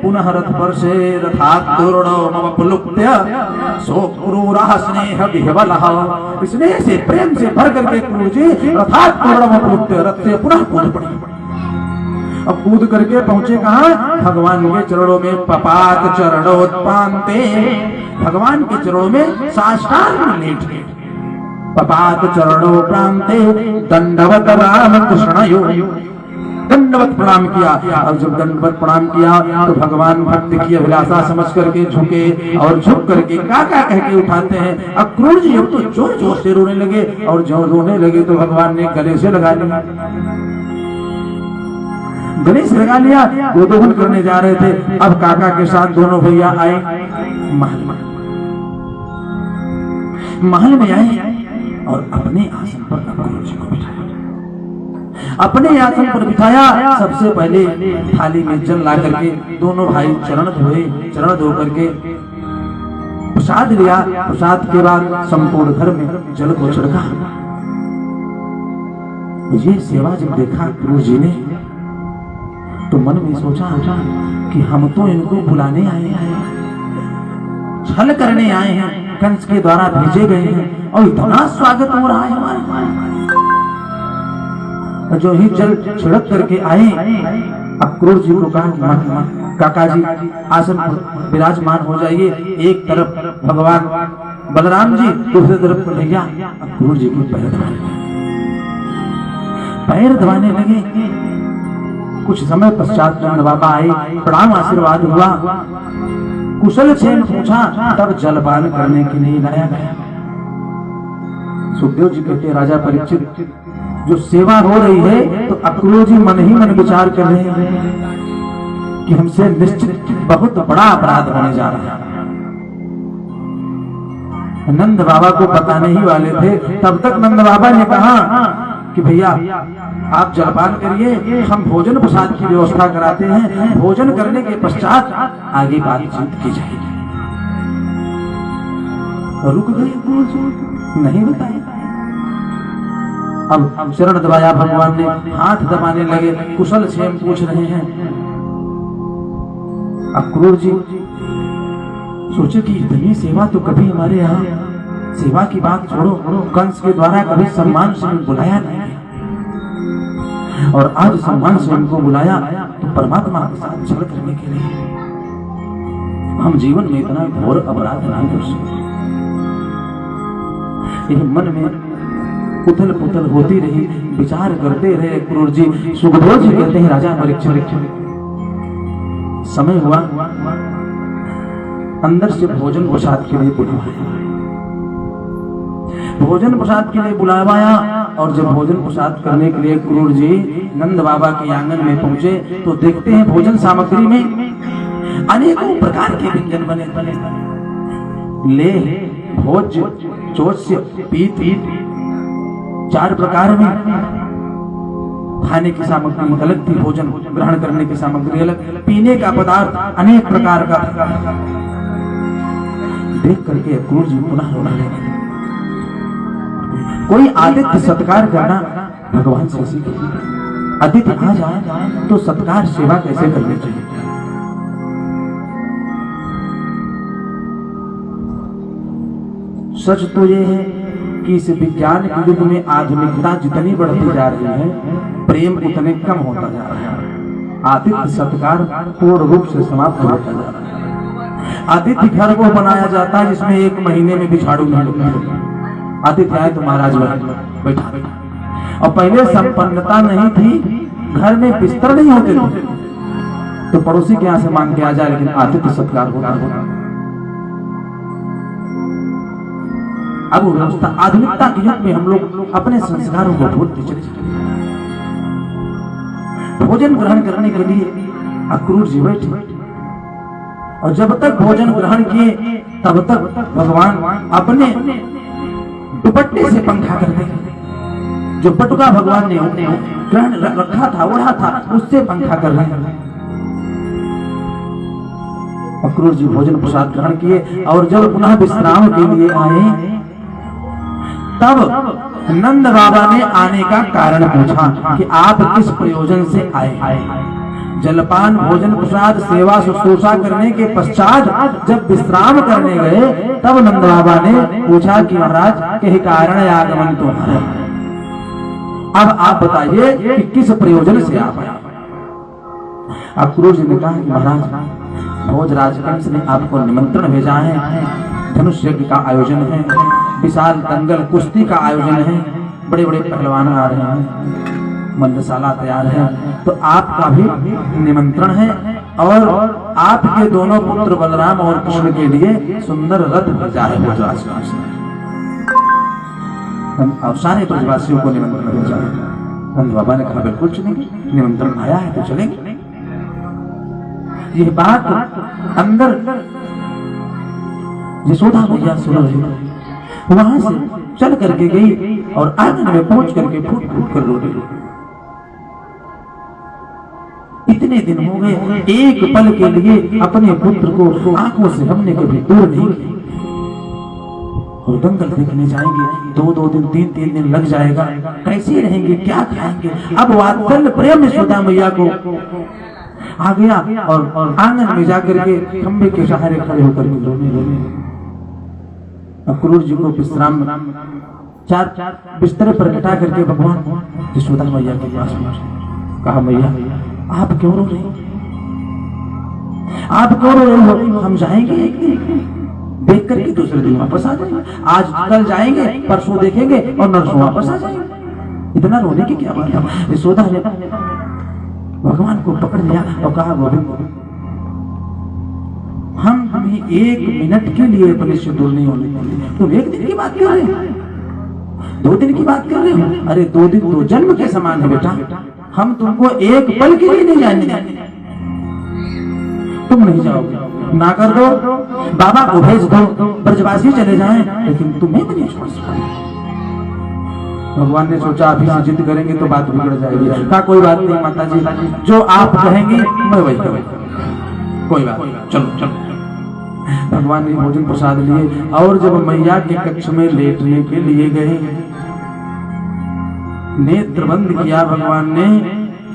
पुनः रथ पर से स्नेह से प्रेम से भर करके अक्रूर जी रथ से पुनः कूद पड़े। अब कूद करके पहुंचे कहाँ? भगवान के चरणों में पपात चरणोत्पांते, भगवान के चरणों में साष्टांग लेट गए। पपात चरणों प्रांते दंडवत राम कृष्णयो, दंडवत प्रणाम किया। और जब दंडवत प्रणाम किया तो भगवान भक्त की अभिलाषा समझ करके झुके और झुक करके काका कह के उठाते हैं। अक्रूर जी अब तो जोर जोर से रोने लगे और जो रोने लगे तो भगवान ने गले से लगा लिया, गले से लगा लिया। गोदोहन करने जा रहे थे। अब काका के साथ दोनों भैया आए महल में आए और अपने आसन पर अक्रूर जी को बिठाया। अपने आसन पर बिठाया। सबसे पहले थाली में जल ला करके दोनों भाई चरण धोए, चरण धो करके प्रसाद लिया। प्रसाद के बाद संपूर्ण घर में जल को छिड़का। ये सेवा जब देखा अक्रूर जी ने तो मन में सोचा कि हम तो इनको बुलाने आए हैं, छल करने आए हैं, कंस के द्वारा भेजे गए हैं और इतना स्वागत हो रहा है हमारा। जो ही जल छिड़क करके आए, अक्रूर जी को कहा काका जी आसन पर विराजमान हो जाइए। एक तरफ भगवान बलराम जी, दूसरी तरफ भैया अक्रूर जी के पैर दबाने लगे। कुछ समय पश्चात नंद बाबा आए, प्रणाम आशीर्वाद हुआ, कुशल क्षेम पूछा, तब जलपान करने के लिए लाया गया। सुखदेव जी कहते राजा परीक्षित जो सेवा हो रही है तो अक्रूर जी मन ही मन विचार कर रहे हैं कि हमसे निश्चित बहुत बड़ा अपराध होने जा रहा है। नंद बाबा को बताने ही वाले थे, तब तक नंद बाबा ने कहा कि भैया आप जलपान करिए, हम भोजन प्रसाद की व्यवस्था कराते हैं, भोजन करने के पश्चात आगे बातचीत की जाएगी। रुक गए, नहीं बताया। अब चरण दबाया, भगवान ने हाथ दबाने लगे, कुशल क्षेम पूछ रहे हैं। अक्रूर जी सोचे कि इतनी सेवा तो कभी हमारे यहाँ, सेवा की बात छोड़ो, कंस के द्वारा कभी सम्मान से बुलाया नहीं, और आज सम्मान से उनको बुलाया तो परमात्मा के साथ छल करने के लिए। हम जीवन में इतना घोर अपराध नहीं कर सकते। यह मन में उथल पुथल होती रही, विचार करते रहे अक्रूर जी। सुखदेव जी कहते हैं, राजा परीक्षित, समय हुआ, अंदर से भोजन प्रसाद के लिए बुलवाया। भोजन प्रसाद के लिए बुलावाया, और जब भोजन प्रसाद करने के लिए अक्रूर जी नंद बाबा के आंगन में पहुंचे तो देखते हैं भोजन सामग्री में अनेकों प्रकार के व्यंजन बने बने, ले भोज्य चोष्य पीत, 4 प्रकार में खाने की सामग्री अलग थी, भोजन ग्रहण करने की सामग्री अलग, पीने का पदार्थ अनेक प्रकार का। देख करके अक्रूर जी पुनः रोना लगे। कोई आदित्य सत्कार करना भगवान से सीखे। अतिथि आ जाए तो सत्कार सेवा कैसे करनी चाहिए। सच तो ये है कि इस विज्ञान के युग में आधुनिकता जितनी बढ़ती जा रही है, प्रेम उतने कम होता जा रहा है। आतिथ्य सत्कार पूर्ण रूप से समाप्त होता जा रहा है। आतिथ्य घर को बनाया जाता है जिसमें 1 महीने में भी झाड़ू नहीं लगता। आतिथ्य आए तो महाराज बैठा, और पहले संपन्नता नहीं थी, घर में बिस्तर नहीं होते थे तो पड़ोसी के यहाँ से मांग के आ जाए, लेकिन आतिथ्य सत्कार होता। अब व्यवस्था आधुनिकता के युग में हम लोग अपने संस्कारों को भूलते चले जाते। भोजन ग्रहण करने के लिए अक्रूर जी बैठे, और जब तक भोजन ग्रहण किए तब तक भगवान अपने दुपट्टे से पंखा करते, जो पटुका भगवान ने ग्रहण रखा था, ओढ़ा था, उससे पंखा कर रहे हैं। अक्रूर जी भोजन प्रसाद ग्रहण किए, और जब पुनः विश्राम के लिए आए तब नंद बाबा ने आने का कारण पूछा कि आप किस प्रयोजन से आए। जलपान भोजन प्रसाद सेवा शुश्रूषा करने के पश्चात जब विश्राम करने गए तब नंद बाबा ने पूछा कि महाराज के कारण आगमन तुम्हारा, अब आप बताइए कि किस प्रयोजन से आप आए। अक्रूर जी ने कहा कि महाराज भोजराज कंस ने आपको निमंत्रण भेजा है, धनुष यज्ञ का आयोजन है, विशाल दंगल कुश्ती का आयोजन है, बड़े बड़े पहलवान आ रहे हैं, मल्लशाला तैयार है, तो आपका भी निमंत्रण है, और आपके दोनों पुत्र बलराम और कृष्ण के लिए सुंदर रथ भेजा है भोजराज कंस ने, और सारे ब्रजवासियों को निमंत्रण भेजा है। नंद बाबा ने कहा बिल्कुल चलेंगे, निमंत्रण आया है तो चलेंगे। यह बात अंदर यशोदा मैया सुन रही, वहां से चल करके गई और आंगन में पहुंच करके फूट फूट कर रो रही। इतने दिन हो गए, एक पल के लिए अपने पुत्र को आंखों से हमने कभी दूर नहीं किया। और दंगल देखने जाएंगे, 2-2 दिन 3-3 दिन लग जाएगा, कैसे रहेंगे, क्या खाएंगे। अब वात्सल्य प्रेम यशोदा मैया को आ गया, और आंगन में जाकर के खंबे के सहारे खड़े होकर के रोने लगे। अक्रूर जी को विश्राम 4 बिस्तर पर लिटा करके भगवान यशोदा मैया के पास पहुंचे। कहा मैया आप क्यों रो रही, आप क्यों रो रही हो, हम जाएंगे एक दिन, देख करके दूसरे दिन वापस आ जाएंगे, आज कल जाएंगे, परसों देखेंगे और नरसों वापस आ जाएंगे, इतना रोने की क्या बात है। यशोदा ने भगवान को पकड़ लिया और कहा गोविंद हम हमें 1 मिनट के लिए अपने से दूर नहीं होने, तुम 1 दिन की बात कर रहे हैं, 2 दिन की बात कर रहे हो? अरे 2 दिन 2 जन्म के समान है बेटा। हम तुमको एक पल के लिए नहीं जाने देंगे। तुम नहीं जाओगे, ना कर दो, बाबा को भेज दो, ब्रजवासी चले जाएं, लेकिन तुम्हें नहीं छोड़ सकते। भगवान ने सोचा अभी से जिद करेंगे तो बात बिगड़ जाएगी। कहा कोई बात नहीं माता जी, जो आप कहेंगी मैं वही करूंगा, कोई बात नहीं, चलो चलो। भगवान ने भोजन प्रसाद लिए और जब मैया के कक्ष में लेटने के लिए गए, नेत्र बंद किया भगवान ने,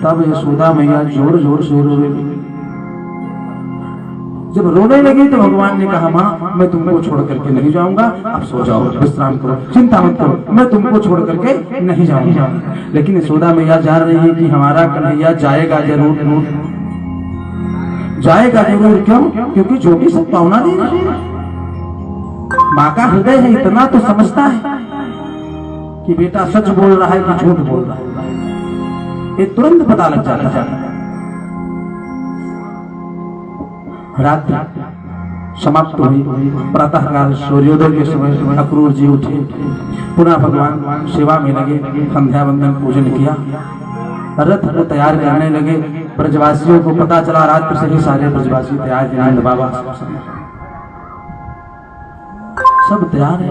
तब यशोदा मैया जोर जोर से रोने लगी। जब रोने लगी तो भगवान ने कहा माँ मैं तुमको छोड़ करके नहीं जाऊंगा, आप सो जाओ, विश्राम करो, चिंता मत करो, मैं तुमको छोड़ करके नहीं जाऊंगा। लेकिन यशोदा मैया जान रही है कि हमारा कन्हैया जाएगा जरूर, जाएगा जरूर। क्यों? क्योंकि जो भी सब पावना दे माँ का हृदय है, इतना तो समझता है कि बेटा सच बोल रहा है कि झूठ बोल रहा है, ये तुरंत पता लग जाता है। रात्रि समाप्त हुई, प्रातःकाल सूर्योदय के समय अक्रूर जी उठे, पुनः भगवान सेवा में लगे, संध्या वंदन पूजन किया, रथ को तैयार करने लगे। ब्रजवासियों को पता चला रात्रि से ही सारे ब्रजवासी तैयार थे, बाबा सब तैयार है।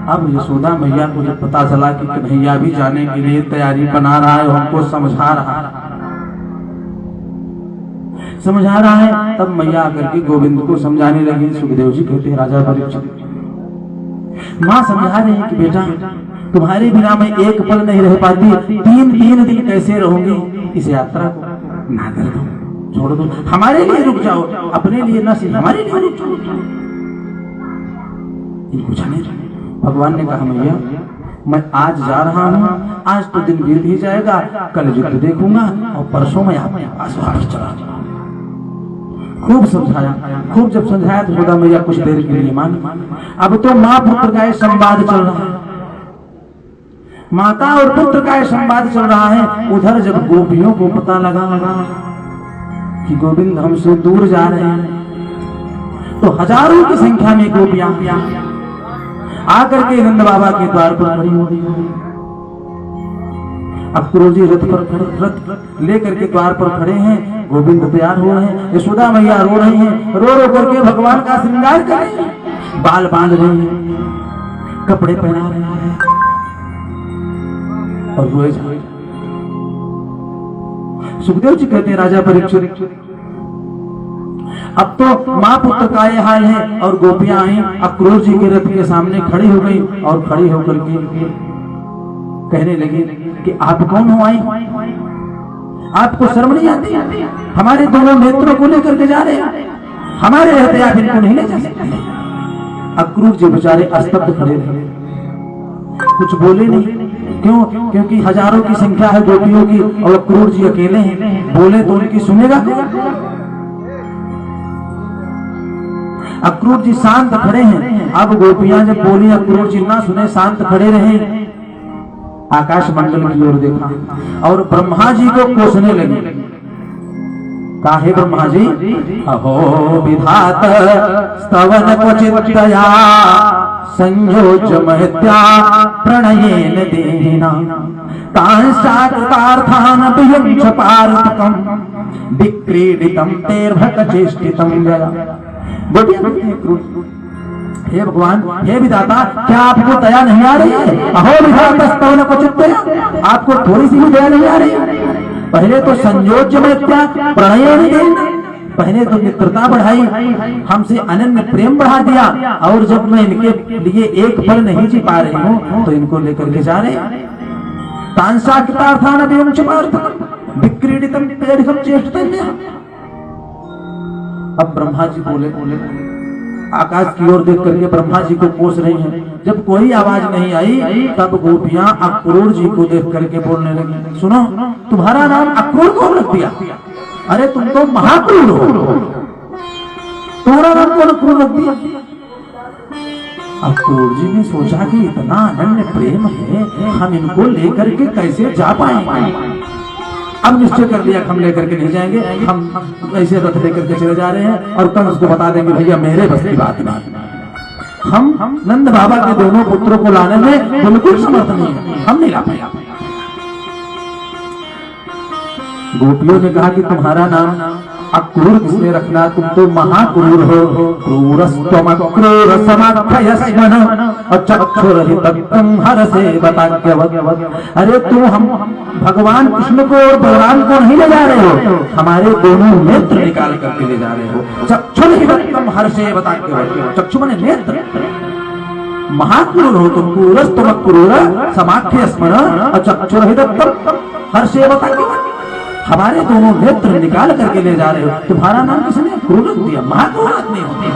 अब यशोदा मैया को जब पता चला कि कन्हैया भी जाने के लिए तैयारी बना रहा है, हमको समझा रहा है, तब मैया आकर के गोविंद को समझाने लगी। सुखदेव जी कहते हैं राजा परीक्षित, माँ समझा रही है कि बेटा तुम्हारे बिना मैं एक पल नहीं रह पाती, 3 दिन कैसे रहूंगी, इस यात्रा को ना कर दो, छोड़ दो, हमारे लिए रुक जाओ, अपने लिए न सिर्फ हमारे लिए रुक जाओ। इनको जाने भगवान ने कहा मैया मैं आज जा रहा हूँ, आज तो दिन बीत ही जाएगा, कल युद्ध देखूंगा और परसों मैं आपके पास वापस चला जाऊंगा। खूब समझाया, खूब जब समझाया तो यशोदा मैया कुछ देर के लिए मान। अब तो माँ पुत्र का संवाद चल रहा है, माता और पुत्र का संवाद चल रहा है। उधर जब गोपियों को पता लगा कि गोविंद हमसे दूर जा रहे हैं, तो हजारों की संख्या में गोपियां आकर के नंद बाबा के द्वार पर खड़ी हो गई। अक्रूर जी रथ लेकर के द्वार पर खड़े हैं, गोविंद तैयार हुए हैं, यशोदा मैया रो रही हैं, रो रो करके भगवान का श्रृंगार कर रही हैं, बाल बांध रही हैं, कपड़े पहना रही हैं और रोए जा रही। सुखदेव जी कहते हैं राजा परीक्षित अब तो माँ पुत्र का ये हाल है, और गोपियां आई अक्रूर जी के रथ के सामने खड़ी हो गई और खड़ी होकर के कहने लगी कि आप कौन हो, आई आपको शर्म नहीं आती, हमारे दोनों नेत्रों को लेकर के जा रहे हैं, हमारे रहते आप इनको नहीं ले जा सकते। अक्रूर जी बेचारे स्तब्ध खड़े रहे, कुछ बोले नहीं। क्यों? क्योंकि हजारों की संख्या है गोपियों की और अक्रूर जी अकेले हैं, बोले तो उनकी सुनेगा। अक्रूर जी शांत खड़े हैं। अब गोपियां जब बोली अक्रूर जी ना सुने, शांत खड़े रहे, आकाश मंडल की ओर देखा और ब्रह्मा जी को कोसने लगे। काहे ब्रह्मा जी, अहो विधात स्तवन क्वचित्तया संयोज्य महत्या प्रणयेन देहिना तांसार्थान वियंच पार्थकम विक्रीडितम तेर्भकचेष्टितम जया। हे भगवान, हे विधाता, क्या आपको दया नहीं आ रही है? अहो विधाता स्तवन क्वचित्तया, आपको थोड़ी सी भी दया नहीं आ रही है? पहले तो संयोज्य महत्या प्रणयेन देहिना, पहले तो मित्रता बढ़ाई, हमसे अनन्य प्रेम बढ़ा दिया, और जब मैं इनके लिए एक पल नहीं जी पा रही हूँ तो इनको लेकर के जा रहे। तांसाकृतार्थान वियंच पार्थकम विक्रीडितम तेर्भकम चेष्टितम। अब ब्रह्मा जी बोले, आकाश की ओर देख करके ब्रह्मा जी को कोस रही हैं। जब कोई आवाज नहीं आई तब गोपियां अक्रूर जी को देख करके बोलने लगी, सुनो, तुम्हारा नाम अक्रूर कौन रख दिया? अरे तुम तो महाक्रूर हो, तुम्हारा नाम कौन अक्रूर रख दिया? अक्रूर जी ने सोचा कि इतना अनन्य प्रेम है, हम इनको लेकर के कैसे जा पाएंगे। अब निश्चय कर लिया हम लेकर के नहीं जाएंगे, हम ऐसे रथ लेकर के चले जा रहे हैं और कंस को बता देंगे भैया मेरे बस की बात नहीं। हम नंद बाबा के दोनों पुत्रों को लाने में बिल्कुल समर्थ नहीं है, हम नहीं ला पाए। गोपियों ने कहा कि तुम्हारा नाम अक्रूर किसने रखना, तुम तो महाक्रूर हो। क्रूरस्त्वम अक्रूर समाख्यस्मन और चक्षुरहितत्वं हरसे बताज्ञवत्। अरे तू हम भगवान कृष्ण को और बलराम को नहीं ले जा रहे हो, हमारे दोनों नेत्र निकाल करके ले जा रहे हो। चक्षुरहितत्वं हरसे बताज्ञवत्, चक्षु माने नेत्र। महाक्रूर हो तुम, क्रूरस्त्वम अक्रूर समाख्यस्मन और चक्षुरहितत्वं हरसे बताज्ञवत्, हमारे दोनों नेत्र निकाल करके ले जा रहे हो। तुम्हारा नाम किसने क्रूर रख दिया, महाक्रूर आदमी होते।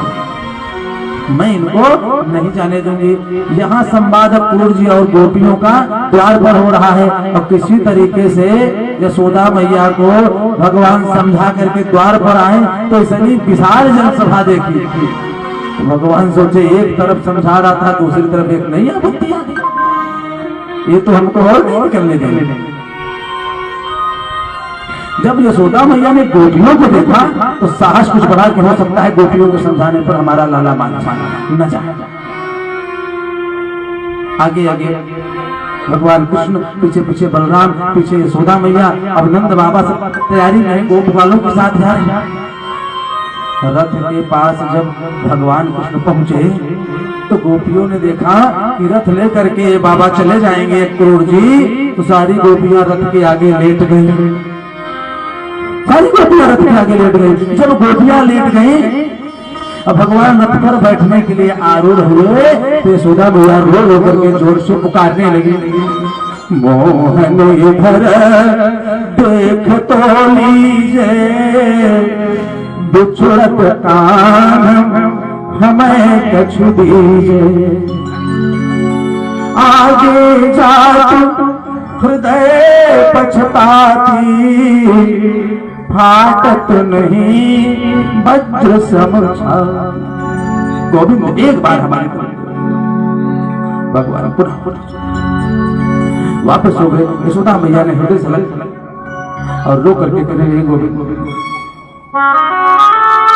मैं इनको नहीं जाने दूंगी। यहाँ संवाद क्रूर जी और गोपियों का द्वार पर हो रहा है और किसी तरीके से यशोदा मैया को भगवान समझा करके द्वार पर आए तो इतनी विशाल जनसभा देखी। तो भगवान सोचे एक तरफ समझा रहा था, दूसरी तरफ एक नई आपत्ति आ गई, ये तो हमको और नहीं करने देंगे। जब यशोदा मैया ने गोपियों को देखा तो साहस कुछ बढ़ा कि हो सकता है गोपियों को समझाने पर हमारा लाला माना न जाए। आगे आगे भगवान कृष्ण, पीछे पीछे बलराम, पीछे यशोदा मैया। अब नंद बाबा से तैयारी में गोप वालों के साथ जा रहे हैं। रथ के पास जब भगवान कृष्ण पहुंचे तो गोपियों ने देखा कि रथ लेकर के बाबा चले जाएंगे क्रूर जी, तो सारी गोपियां रथ के आगे लेट गई। सारी गोपियां रथ के आगे लेट गई। जब गोपियां लेट गई, अब भगवान रथ पर बैठने के लिए आरूढ़ हुए तो यशोदा मैया रो रो करके जोर से पुकारने लगी, मोहन इधर देख तो लीजे, बिछुड़त कान हमें कछु दीजे, आगे जात हृदय पछताती, फाटत नहीं वज्र समझा। गोविंद एक बार हमारे भगवान पुनः वापस हो गए। यशोदा मैया ने हृदय से लग और रो करके कहने लगे, गोविंद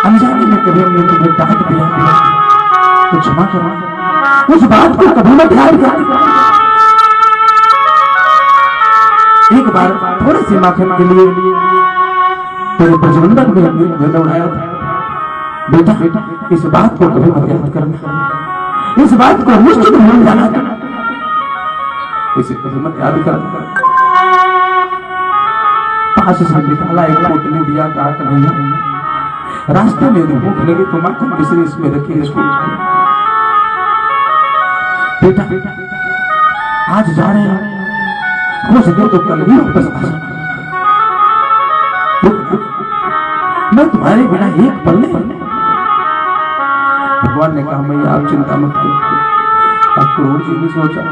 अनजाने में कभी हमने तुम्हें डांट दिया तो क्षमा करो, उस बात को कभी मत याद कर। एक बार थोड़े से माखन के लिए तेरे प्रजनंदन में उड़ाया था। बेटा इस बात को कभी मत याद करना, इस बात को निश्चित भूल जाना, इसे कभी मत याद करना। पास से निकाला एक पोटली दिया, कहा कन्हैया रास्ते में भूख लगी तो माखन बिसरी इसमें रखी, इसको बेटा आज जा रहे हैं, हो सके तो कल ही वापस आ जाना, मैं तुम्हारे बिना एक पल नहीं। भगवान ने कहा मैया आप चिंता मत करो। क्रूर जी ने सोचा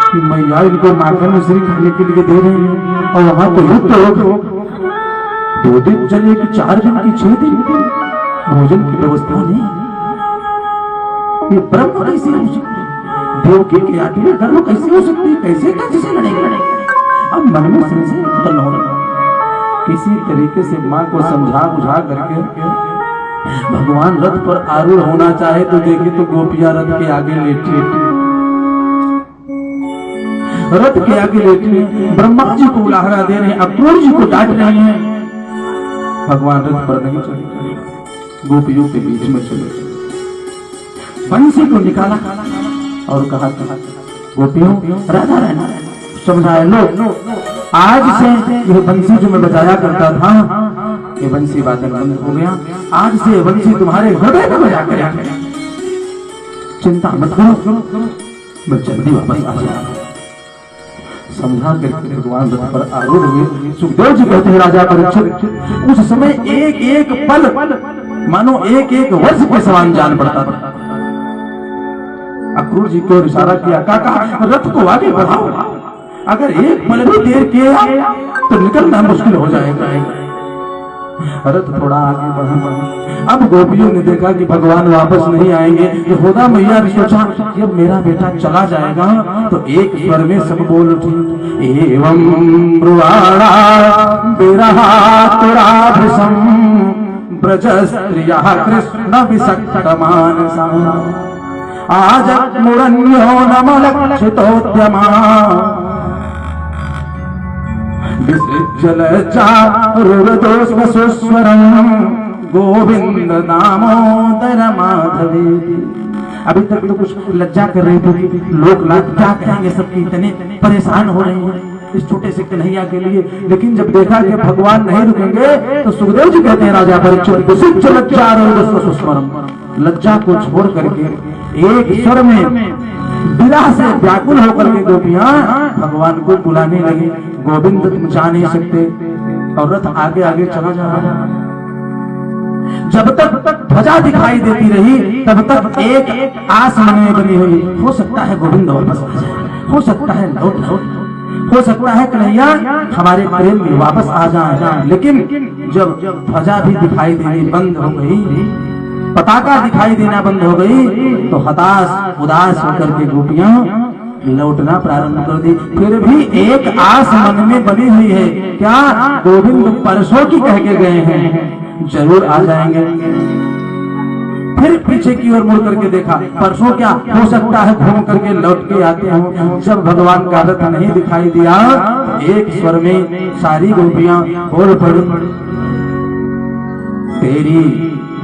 कि मैया इनको माखन मिश्री खाने के लिए दे रही है और वहां तो युद्ध हो, 2 दिन चले कि 4 दिन की 6 दिन की भोजन की व्यवस्था नहीं। ये ब्रह्म कैसे हो सकती, देवकी के 8वें गर्भ कैसे हो सकती, कैसे कैसे लड़ेंगे। अब मन में संशय उत्पन्न हो रहा, किसी तरीके से माँ को समझा बुझा करके भगवान रथ पर आरूढ़ होना चाहे तो देखिए तो गोपियां रथ के आगे लेटी, रथ के आगे लेटी ब्रह्मा जी को उलाहरा दे रहे हैं, अक्रूर जी को डांट रहे हैं। भगवान रथ पर नहीं चले, गोपियों के बीच में चले, बंसी को निकाला और कहा गोपियों राधा रहना, समझाए लो आज से यह बंसी जो मैं बजाया करता था ये बंसी वादन बंद हो गया, आज से ये बंसी तुम्हारे हृदय में बजा कर, चिंता मत करो, मैं जल्दी वापस आ जाऊंगा। समझा करके भगवान रथ पर आरूढ़ हुए। सुखदेव जी कहते हैं राजा परीक्षित उस समय एक एक पल मानो एक एक वर्ष के समान जान पड़ता था। अक्रूर जी को इशारा किया, काका रथ को आगे बढ़ाओ, अगर एक पल भी देर किया तो निकलना मुश्किल हो जाएगा। रथ थोड़ा आगे बढ़ा। अब गोपियों ने देखा कि भगवान वापस नहीं आएंगे। यशोदा मैया भी सोचा जब मेरा बेटा चला जाएगा तो एक स्वर में सब बोल उठी, एवं ब्रुवाणा बिरहा तुराभिसं ब्रज स्त्रिया कृष्ण विसक्तमानसा आज मुरण्यो नमलक्षितोद्यमा विसृज्यलज्जारुरदोष्वरं गोविंद दामोदर माधवेति। अभी तक तो कुछ लज्जा कर रही थी, लोग क्या कहेंगे, सबकी इतने परेशान हो रहे हैं इस छोटे से कन्हैया के लिए। लेकिन जब देखा कि भगवान नहीं रुकेंगे तो सुखदेव जी कहते हैं राजा परीक्षित, लज्जा को छोड़ करके एक स्वर में विरह से व्याकुल होकर के गोपियां भगवान को बुलाने लगी। गोविंद तुम जा नहीं सकते, और रथ आगे आगे चला जा रहा। जब तक ध्वजा दिखाई देती रही तब तक एक आस मन में बनी हुई, हो सकता है गोविंद वापस आ जाए, हो सकता है लौट हो सकता है कन्हैया हमारे प्रेम में वापस आ जाए। लेकिन जब ध्वजा भी दिखाई देनी बंद हो गई, पताका दिखाई देना बंद हो गई, तो हताश उदास होकर के गोपियां लौटना प्रारंभ कर दी। फिर भी एक आस मन में बनी हुई है, क्या गोविंद परसों की कह के गए हैं, जरूर आ जाएंगे। फिर पीछे की ओर मुड़ करके देखा, परसों क्या हो सकता है घूम करके लौट के आते हो। जब भगवान का रथ नहीं दिखाई दिया, एक स्वर में सारी गोपियां बोल पड़ी, तेरी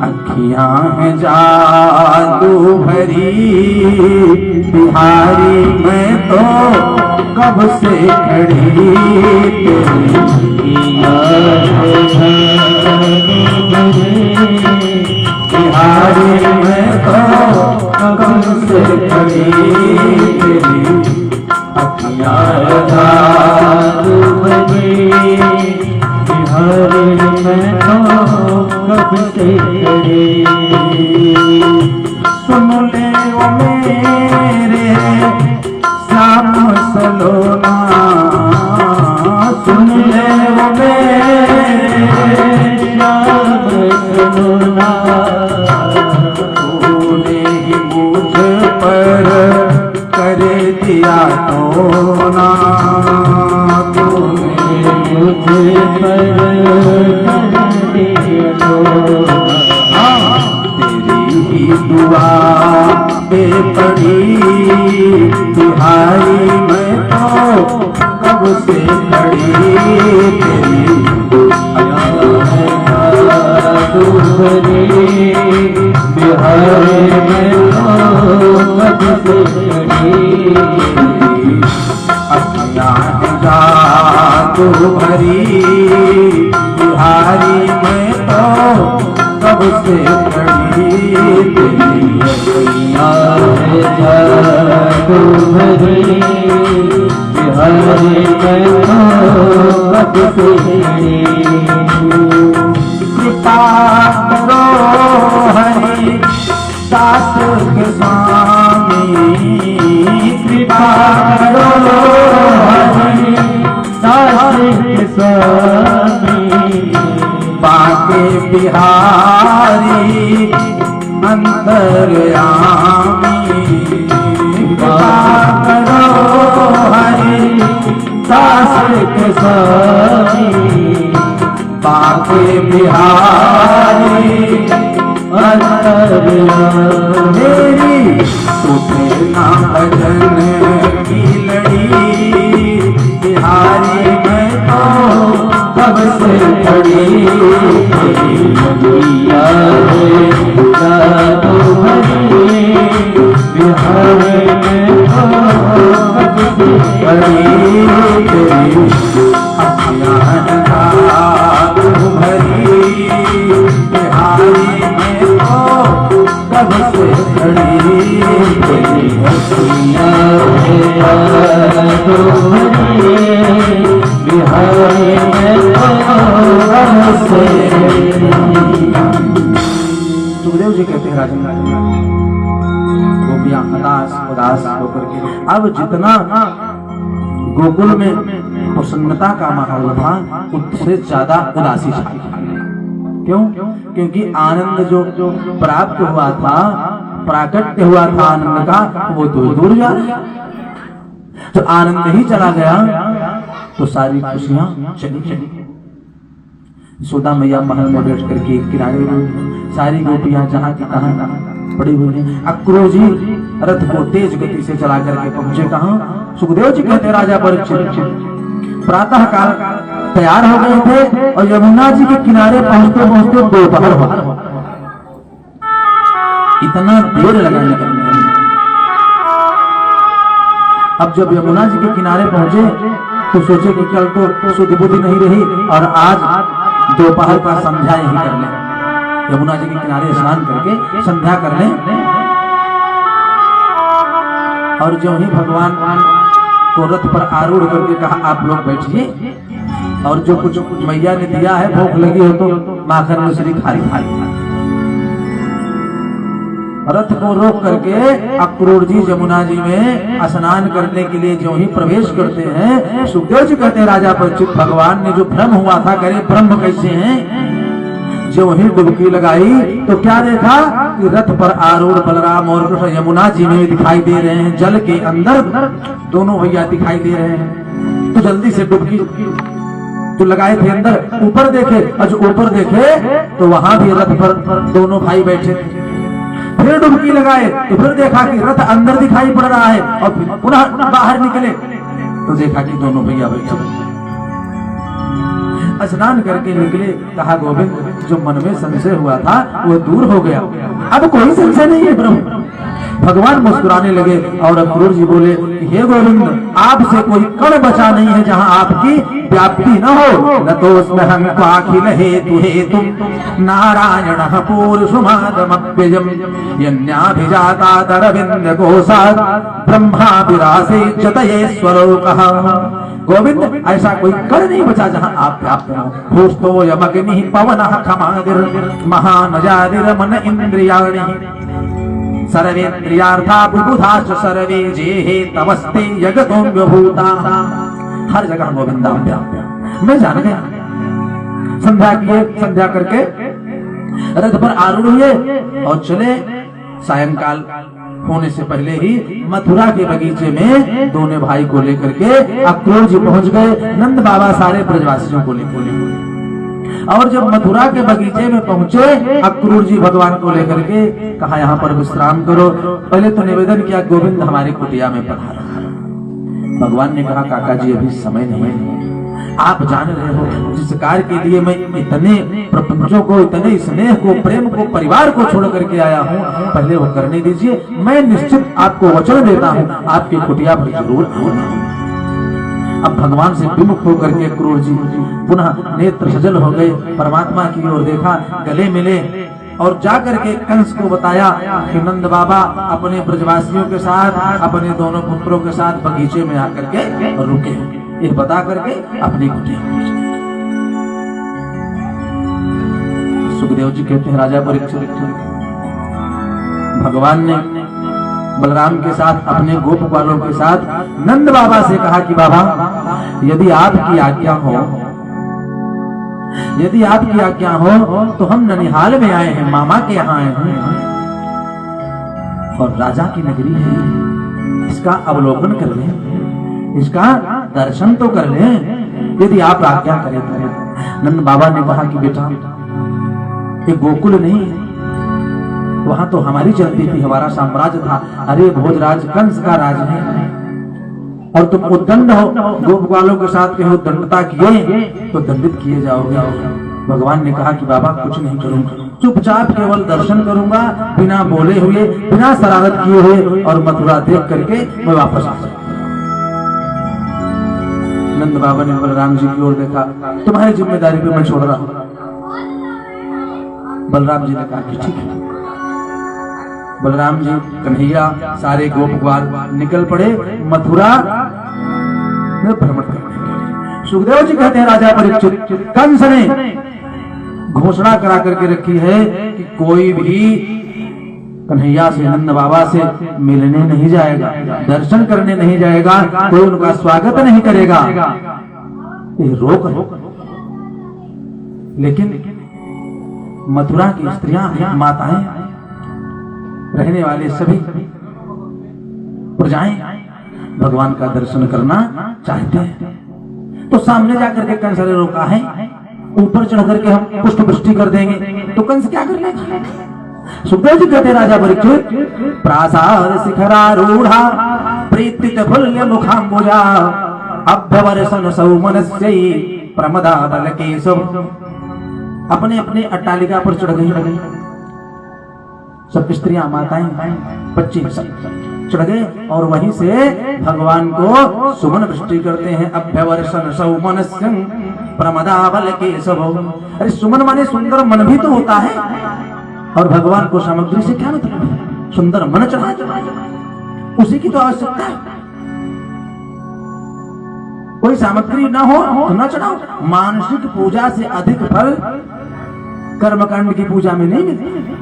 अखियां हैं जादू भरी बिहारी, मैं तो कब से खड़ी, बिहारी मैं तो कब से खड़ी, तेरी अखियां जादू भरी बिहारी मैं तो कब से खड़ी। सुन ले ओ मेरे श्याम सलोना, सुन ले ओ मेरे श्याम सलोना, तूने ही मुझ पर कर दिया टोना, तूने मुझ पर तेरी ही दुआ पे पड़ी बिहारी मैं तो कब से खड़ी, तेरी बिहारी मैं तो कब से खड़ी, अखियां जादू भरी बिहारी मैं तो कब से खड़ी, तेरी अखियां जादू भरी बिहारी मैं तो कब से खड़ी। कृपा करो हरि दास के स्वामी, कृपा करो हरि दास के स्वामी, बाके बिहारी अंतर्यामी, कृपा करो हरि दास के स्वामी, बाके बिहारी अंतर्यामी। तुझे ना भजन की लड़ी बिहारी मैं तो कब से खड़ी, बिहारी में कब से खड़ी, तेरी अखियां जादू भरी बिहारी में कब से खड़ी, तेरी अखियां जादू भरी बिहारी में कब से। सुखदेव जी कहते हैं राजन, गोपियां हताश उदास होकर के, अब जितना गोकुल में प्रसन्नता का माहौल था उससे ज्यादा उदासी छा। क्यों? क्योंकि आनंद जो प्राप्त हुआ था, प्राकट्य हुआ था आनंद का, वो दूर दूर जा रहा। तो आनंद ही चला गया तो सारी खुशियां चली चली। यशोदा मैया महल में बैठ करके किनारे में सारी गोपियां जहां की तहां पड़ी हुई हैं। अक्रूर जी रथ को तेज गति से चला करके पहुंचे कहां? सुखदेव जी कहते राजा परीक्षित प्रातः काल तैयार हो गए थे और यमुना जी के किनारे पहुंचते पहुंचते दोपहर हो गया। इतना देर लगा निकलने में। अब जब यमुना जी के किनारे पहुंचे तो सोचे कि कल तो शुद्ध बुद्धि नहीं रही और आज दोपहर का संध्या यही कर ले। यमुना जी के किनारे स्नान करके संध्या कर ले। और जो ही भगवान को रथ पर आरूढ़ करके कहा आप लोग बैठिए और जो कुछ मैया ने दिया है भूख लगी हो तो माखन मिश्री खाली। रथ को रोक करके अक्रूर जी यमुना जी में स्नान करने के लिए जो ही प्रवेश करते हैं, सुखदेव जी कहते हैं राजा परीक्षित भगवान ने जो भ्रम हुआ था करे ब्रह्म कैसे हैं, जो ही डुबकी लगाई तो क्या देखा कि रथ पर आरूढ़ बलराम और कृष्ण यमुना जी में दिखाई दे रहे हैं। जल के अंदर दोनों भैया दिखाई दे रहे हैं। तो जल्दी से डुबकी जो लगाए थे अंदर ऊपर देखे और जो ऊपर देखे तो वहां भी रथ पर दोनों भाई बैठे थे। फिर डुबकी लगाए तो फिर देखा कि रथ अंदर दिखाई पड़ रहा है और पुनः बाहर निकले तो देखा कि दोनों भैया बैठे। स्नान करके निकले। कहा गोविंद जो मन में संशय हुआ था वो दूर हो गया, अब कोई संशय नहीं है प्रभु। भगवान मुस्कुराने लगे और अक्रूर जी बोले हे गोविंद आपसे कोई कण बचा नहीं है जहां आपकी व्याप्ति न हो। न तो उसमें हम अखिल हेतु हेतु नारायण पूरुषुमादमप्यजम यन्याभिजाता दरविंद कोशात् ब्रह्मा विरासे जतये स्वलोकः। गोविंद ऐसा कोई कण नहीं बचा जहां आप व्याप्त हो। भूस्तो यमग्नि पवनः खमादिर महानजादिर मन इंद्रियाणि सर्वेन्द्रियार्था बुधाश्च सर्वे जेहे तमस्ते जगतोऽन्यभूता। हर जगह गोविंदा व्याप्त। मैं जान गया। संध्या किए, संध्या करके रथ पर आरूढ़ हुए और चले। सायंकाल होने से पहले ही मथुरा के बगीचे में दोनों भाई को लेकर के अक्रूर जी पहुंच गए। नंद बाबा सारे ब्रजवासियों को लेकर और जब मथुरा के बगीचे में पहुंचे अक्रूर जी भगवान को लेकर के कहा यहाँ पर विश्राम करो। पहले तो निवेदन किया गोविंद हमारी कुटिया में पधारो। भगवान ने कहा काका जी अभी समय नहीं है, आप जान रहे हो जिस कार्य के लिए मैं इतने प्रपंचों को, इतने स्नेह को, प्रेम को, परिवार को छोड़ करके आया हूँ, पहले वो करने दीजिए। मैं निश्चित आपको वचन देता हूँ आपकी कुटिया पर जरूर आऊंगा। अब भगवान से विमुख होकर के अक्रूर जी पुनः नेत्र सजल हो गए, परमात्मा की ओर देखा, गले मिले और जाकर के कंस को बताया कि नंद बाबा अपने ब्रजवासियों के साथ, अपने दोनों पुत्रों के साथ बगीचे में आकर के रुके। ये बता करके अपनी कुटिया। सुखदेव जी कहते हैं राजा परीक्षित भगवान ने बलराम के साथ अपने गोप बालों के साथ नंद बाबा से कहा कि बाबा यदि आपकी आज्ञा हो, यदि आपकी आज्ञा हो तो हम ननिहाल में आए हैं, मामा के यहाँ आए हैं और राजा की नगरी है, इसका अवलोकन कर लें, इसका दर्शन तो कर लें, यदि आप आज्ञा करें तो। नंद बाबा ने कहा कि बेटा ये गोकुल नहीं है, वहां तो हमारी चलती थी, हमारा साम्राज्य था। अरे भोजराज कंस का राज है और तुम उद्दंड हो, गोप वालों के साथ कहीं दंडता किए तो दंडित किए जाओगे। भगवान ने कहा कि बाबा कुछ नहीं करूंगा, चुपचाप केवल दर्शन करूंगा, बिना बोले हुए, बिना शरारत किए हुए और मथुरा देख करके मैं वापस आ सकता। नंद बाबा ने बलराम जी की ओर देखा, तुम्हारी जिम्मेदारी पे मैं छोड़ रहा हूं। बलराम जी ने कहा कि ठीक है। बलराम जी, कन्हैया, सारे गोप ग्वाल निकल पड़े मथुरा में भ्रमण करने के लिए। सुखदेव जी कहते हैं राजा परीक्षित कंस ने घोषणा करा करके रखी है कि कोई भी कन्हैया से, नंद बाबा से मिलने नहीं जाएगा, दर्शन करने नहीं जाएगा, कोई उनका स्वागत नहीं करेगा। ये रोक है। लेकिन मथुरा की स्त्रियां, माताएं, रहने वाले सभी प्रजाएं भगवान का दर्शन करना चाहते हैं। तो सामने जाकर के कंस ने रोका है ऊपर चढ़ करके हम पुष्प वृष्टि कर देंगे, तो कंस क्या कर लेगा? सुखदेव जी कहते राजा परीक्षित, प्रासाद शिखरारूढ़ा प्रीतित फुल्य मुखाम्बुजा अभ्यवर्षण सौमनस्यै प्रमदा बल केशव। अपने अपने अट्टालिका पर चढ़ गई, सब स्त्रियां माताएं बच्चे सब चढ़ गए और वहीं से भगवान को सुमन वृष्टि करते हैं। अभ्यवर्षण सौमनस्यं प्रमदा बल केशव। अरे सुमन माने सुंदर मन भी तो होता है, और भगवान को सामग्री से क्या मतलब है? सुंदर मन चढ़ा, उसी की तो आवश्यकता है। कोई सामग्री ना हो तो ना चढ़ाओ। मानसिक पूजा से अधिक फल कर्मकांड की पूजा में नहीं मिलता।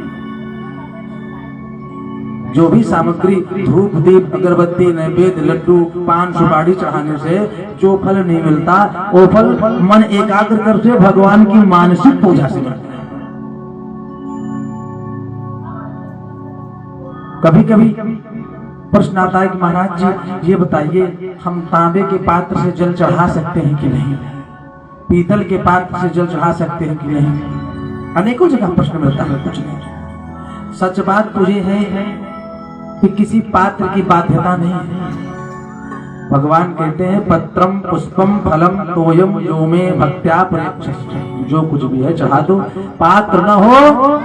जो भी सामग्री धूप दीप अगरबत्ती नैवेद्य लड्डू पान सुपारी चढ़ाने से जो फल नहीं मिलता, वो फल मन एकाग्र करके भगवान की मानसिक पूजा से मिलता है। कभी कभी प्रश्न आता है कि महाराज जी ये बताइए, हम तांबे के पात्र से जल चढ़ा सकते हैं कि नहीं, पीतल के पात्र से जल चढ़ा सकते हैं कि नहीं। अनेकों जगह प्रश्न मिलता है, कुछ नहीं। सच बात तो ये है कि किसी पात्र की बाध्यता नहीं है। भगवान कहते हैं पत्रम पुष्पम फलम तोयम यो में भक्त्या प्रयच्छति। जो कुछ भी है चढ़ा दो, पात्र न हो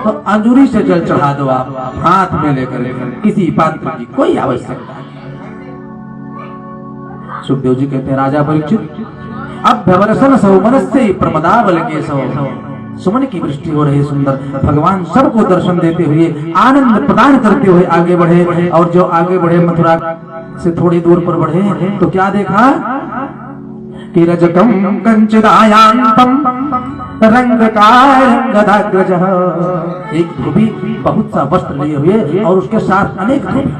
तो अंजूरी से जल चढ़ा दो, आप हाथ में लेकर किसी पात्र की कोई आवश्यकता नहीं। सुखदेव जी कहते हैं राजा परीक्षित, अभ्यवर्षण सौमनस्यै प्रमदा बल केशव। सुमन की वृष्टि हो रही सुंदर, भगवान सबको दर्शन देते हुए आनंद प्रदान करते हुए आगे बढ़े। और जो आगे बढ़े मथुरा से थोड़ी दूर पर बढ़े तो क्या देखा कि रजकम कंचिदायांतम रंगकायंगदाग्रजः। एक धोबी बहुत सा वस्त्र लिए हुए और उसके साथ अनेक धोबी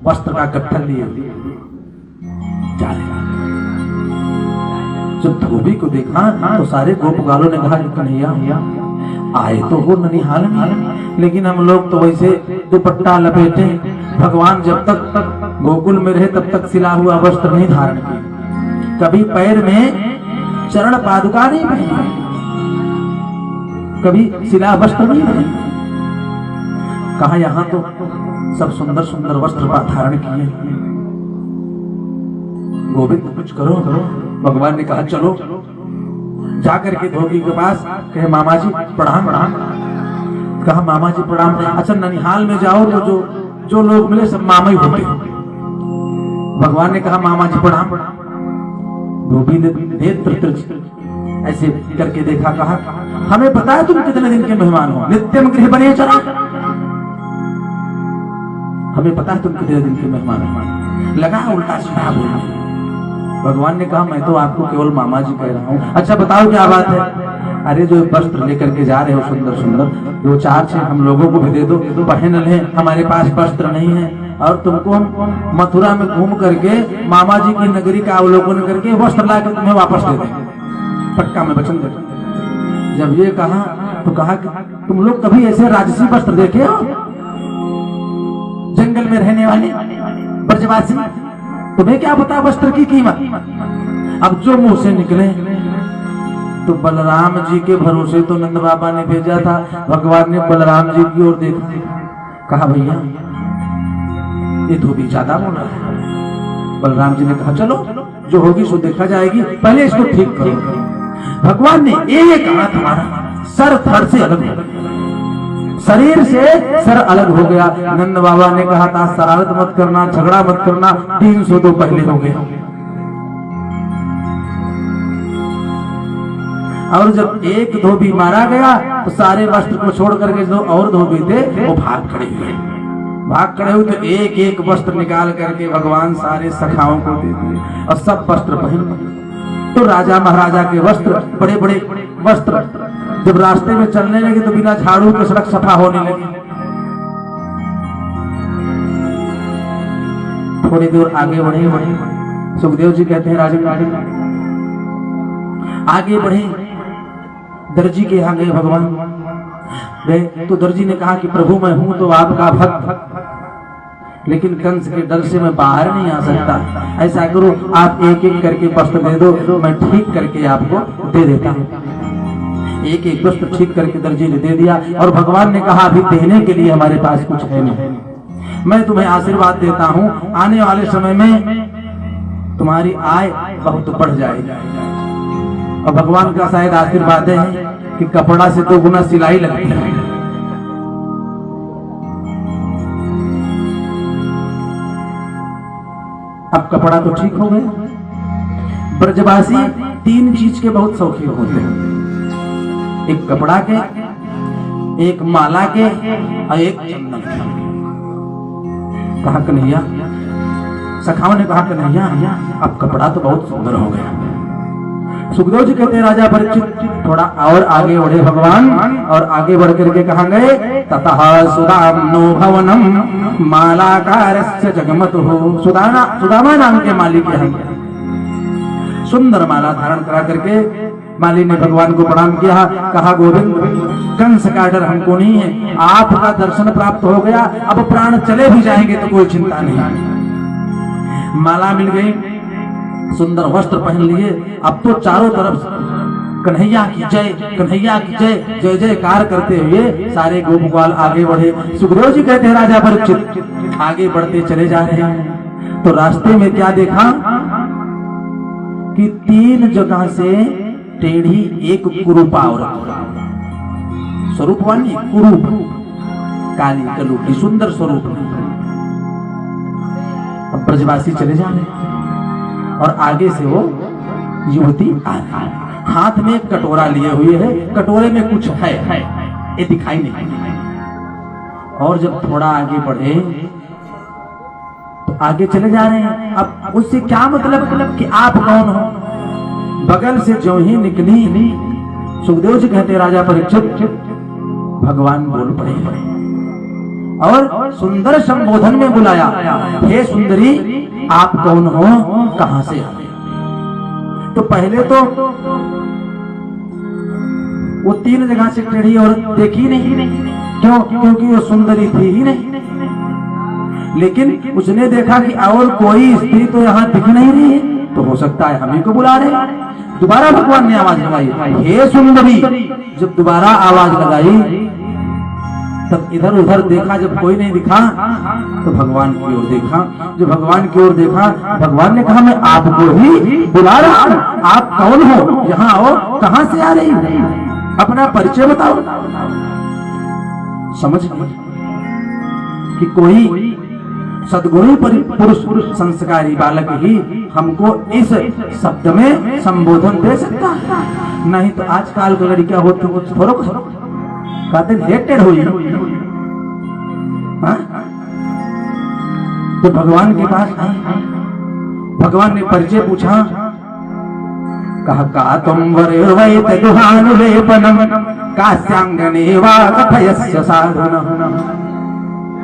वस्त्र का गट्ठर लिए हुए जा रहे। जब धोबी को देखा तो सारे गोपगालों ने कहा कन्हैया आए तो वो ननिहाल में, लेकिन हम लोग तो वैसे दुपट्टा लपेटे, भगवान जब तक गोकुल में रहे तब तक सिला हुआ वस्त्र नहीं धारण किए, कभी पैर में चरण पादुका नहीं पहनी, कभी सिला वस्त्र नहीं पहनी। कहा यहाँ तो सब सुंदर सुंदर वस्त्र धारण किए। गोविंद कुछ करो। भगवान ने कहा चलो, जाकर के धोबी के पास कहे मामा जी प्रणाम प्रणाम। कहा मामा जी प्रणाम। अच्छा ननिहाल में जाओ तो जो लोग मिले सब मामा ही होते। भगवान ने कहा मामा जी प्रणाम प्रणाम। धोबी ने नेत्र ऐसे करके देखा, कहा हमें पता है तुम कितने दिन के मेहमान हो, नित्यम गृह बने चला। हमें पता है तुम कितने दिन के मेहमान हो। लगा उल्टा सीधा बोलना। भगवान ने कहा मैं तो आपको केवल मामा जी कह रहा हूँ। अच्छा बताओ क्या बात है। अरे जो वस्त्र लेकर के जा रहे हो सुंदर सुंदर, दो चार छह हम लोगों को भी दे दो, पहन ले, हमारे पास वस्त्र नहीं है। और तुमको हम मथुरा में घूम करके मामा जी की नगरी का अवलोकन करके वस्त्र लाकर तुम्हें वापस दे दें, पक्का में वचन देता। जब ये कहा तो कहा कि तुम लोग कभी ऐसे राजसी वस्त्र देखे हो? जंगल में रहने वाले ब्रजवासी, तुम्हें क्या पता वस्त्र की कीमत। अब जो मुंह से निकले तो बलराम जी के भरोसे तो नंद बाबा ने भेजा था। भगवान ने बलराम जी की ओर देखा, कहा भैया ये धोबी ज्यादा बोल रहा है। बलराम जी ने कहा चलो जो होगी सो देखा जाएगी, पहले इसको ठीक करो। भगवान ने एक हाथ हमारा सर थर से अलग हो गया, शरीर से सर अलग हो गया। नंद बाबा ने कहा था शरारत मत करना, झगड़ा मत करना, 302 पहले हो गया। और जब एक धोबी मारा गया तो सारे वस्त्र को छोड़ करके जो और धोबी थे वो भाग खड़े हुए तो एक एक वस्त्र निकाल करके भगवान सारे सखाओं को दे दिए और सब वस्त्र पहन। तो राजा महाराजा के वस्त्र, बड़े बड़े वस्त्र, जब रास्ते में चलने लगे तो बिना झाड़ू के सड़क सफा होने लगी। थोड़ी दूर आगे बढ़े। सुखदेव जी कहते हैं राजन आगे बढ़े, दर्जी के यहाँ गए। भगवान गए तो दर्जी ने कहा कि प्रभु मैं हूं तो आपका भक्त, लेकिन कंस के डर से मैं बाहर नहीं आ सकता। ऐसा करो आप एक एक करके वस्त्र दे दो, मैं ठीक करके आपको दे देता हूं। एक एक वस्त्र ठीक करके दर्जी ने दे दिया और भगवान ने कहा अभी देने के लिए हमारे पास कुछ है नहीं, मैं तुम्हें आशीर्वाद देता हूं, आने वाले समय में तुम्हारी आय बहुत बढ़ जाएगी। और भगवान का शायद आशीर्वाद है कि कपड़ा से 2 गुना सिलाई लगती है। अब कपड़ा तो ठीक हो गया। ब्रजवासी 3 चीज के बहुत शौकीन होते हैं, एक कपड़ा के, एक माला के और एक चंदन के। कहा कन्हैया, सखाओं ने कहा कन्हैया अब कपड़ा तो बहुत सुंदर हो गया। सुखदेव जी कहते हैं राजा परीक्षित थोड़ा और आगे बढ़े भगवान, और आगे बढ़ करके कहा गए ततः सुदाम्नो भवनम मालाकारस्य जगमतुः। सुदामा नाम के मालिक हैं, सुंदर माला धारण करा करके माली ने भगवान को प्रणाम किया। कहा गोविंद कंस का डर हमको नहीं है, आपका दर्शन प्राप्त हो गया, अब प्राण चले भी जाएंगे तो कोई चिंता नहीं। माला मिल गई, सुंदर वस्त्र पहन लिए, अब तो चारों तरफ कन्हैया की जय, कन्हैया की जय, जय जयकार करते हुए सारे गोपगोपाल आगे बढ़े। सुखदेव जी कहते हैं राजा परीक्षित आगे बढ़ते चले जा रहे हैं तो रास्ते में क्या देखा कि 3 जगह से टेढ़ी एक कुरूपा औरत, स्वरूपवानी कुरूप, काली कलूटी सुंदर स्वरूप। अब ब्रजवासी चले जा रहे और आगे से वो युवती आ रही है, हाथ में एक कटोरा लिए हुए है, कटोरे में कुछ है ये दिखाई नहीं। और जब थोड़ा आगे बढ़े तो आगे चले जा रहे हैं। अब उससे क्या मतलब कि आप कौन हो? बगल से जो ही निकली सुखदेव जी कहते राजा परीक्षित भगवान बोल पड़े और सुंदर संबोधन में बुलाया, हे सुंदरी आप कौन हो, कहां से आए? तो पहले तो वो 3 जगह से टेढ़ी औरत देखी नहीं, क्यों? क्योंकि वो सुंदरी थी ही नहीं। लेकिन उसने देखा कि और कोई स्त्री तो यहाँ दिख नहीं रही है, तो हो सकता है हमें को बुला रहे। दोबारा भगवान ने आवाज लगाई, हे सुंदरी। जब दोबारा आवाज लगाई तब इधर उधर देखा, जब कोई नहीं दिखा तो भगवान की ओर देखा। जब भगवान की ओर देखा, भगवान ने कहा मैं आपको ही बुला रहा हूं, आप कौन हो, यहाँ आओ, कहां से आ रही, अपना परिचय बताओ। समझ कि कोई सद्गुणी पुरुष संस्कारी बालक ही हमको इस शब्द में संबोधन दे सकता, नहीं तो आजकल को लड़कियां होती थोड़ा कहते हेटेड हुई। तो भगवान के पास आई, भगवान ने परिचय पूछा। कहा का तुम वरेर्वैत दुहानुलेपनम कास्यांगने वा कथयस्य साधुनः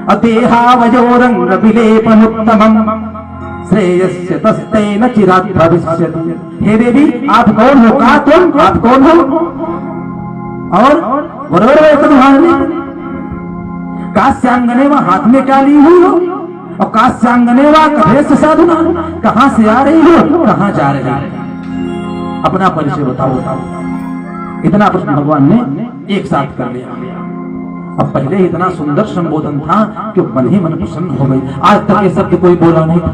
अतेहावयोरंग विलेपनुत्तमम श्रेयस्य तस्तेन चिरात् भविष्यति। हे देवी आप कौन हो, कहा तुम आप कौन हो? और वरेर्वैत दुहानुलेपनम कास्यांगने वा हाथ में क्या ली हुई हो, और कास्यांगने वा कथयस्य साधुनः कहां से आ रही हो, कहां जा रही हो, अपना परिचय बताओ। इतना प्रश्न भगवान ने एक साथ कर लिया। अब पहले इतना सुंदर संबोधन था कि मन ही मन प्रसन्न हो गई। आज तक ये शब्द कोई बोला नहीं था।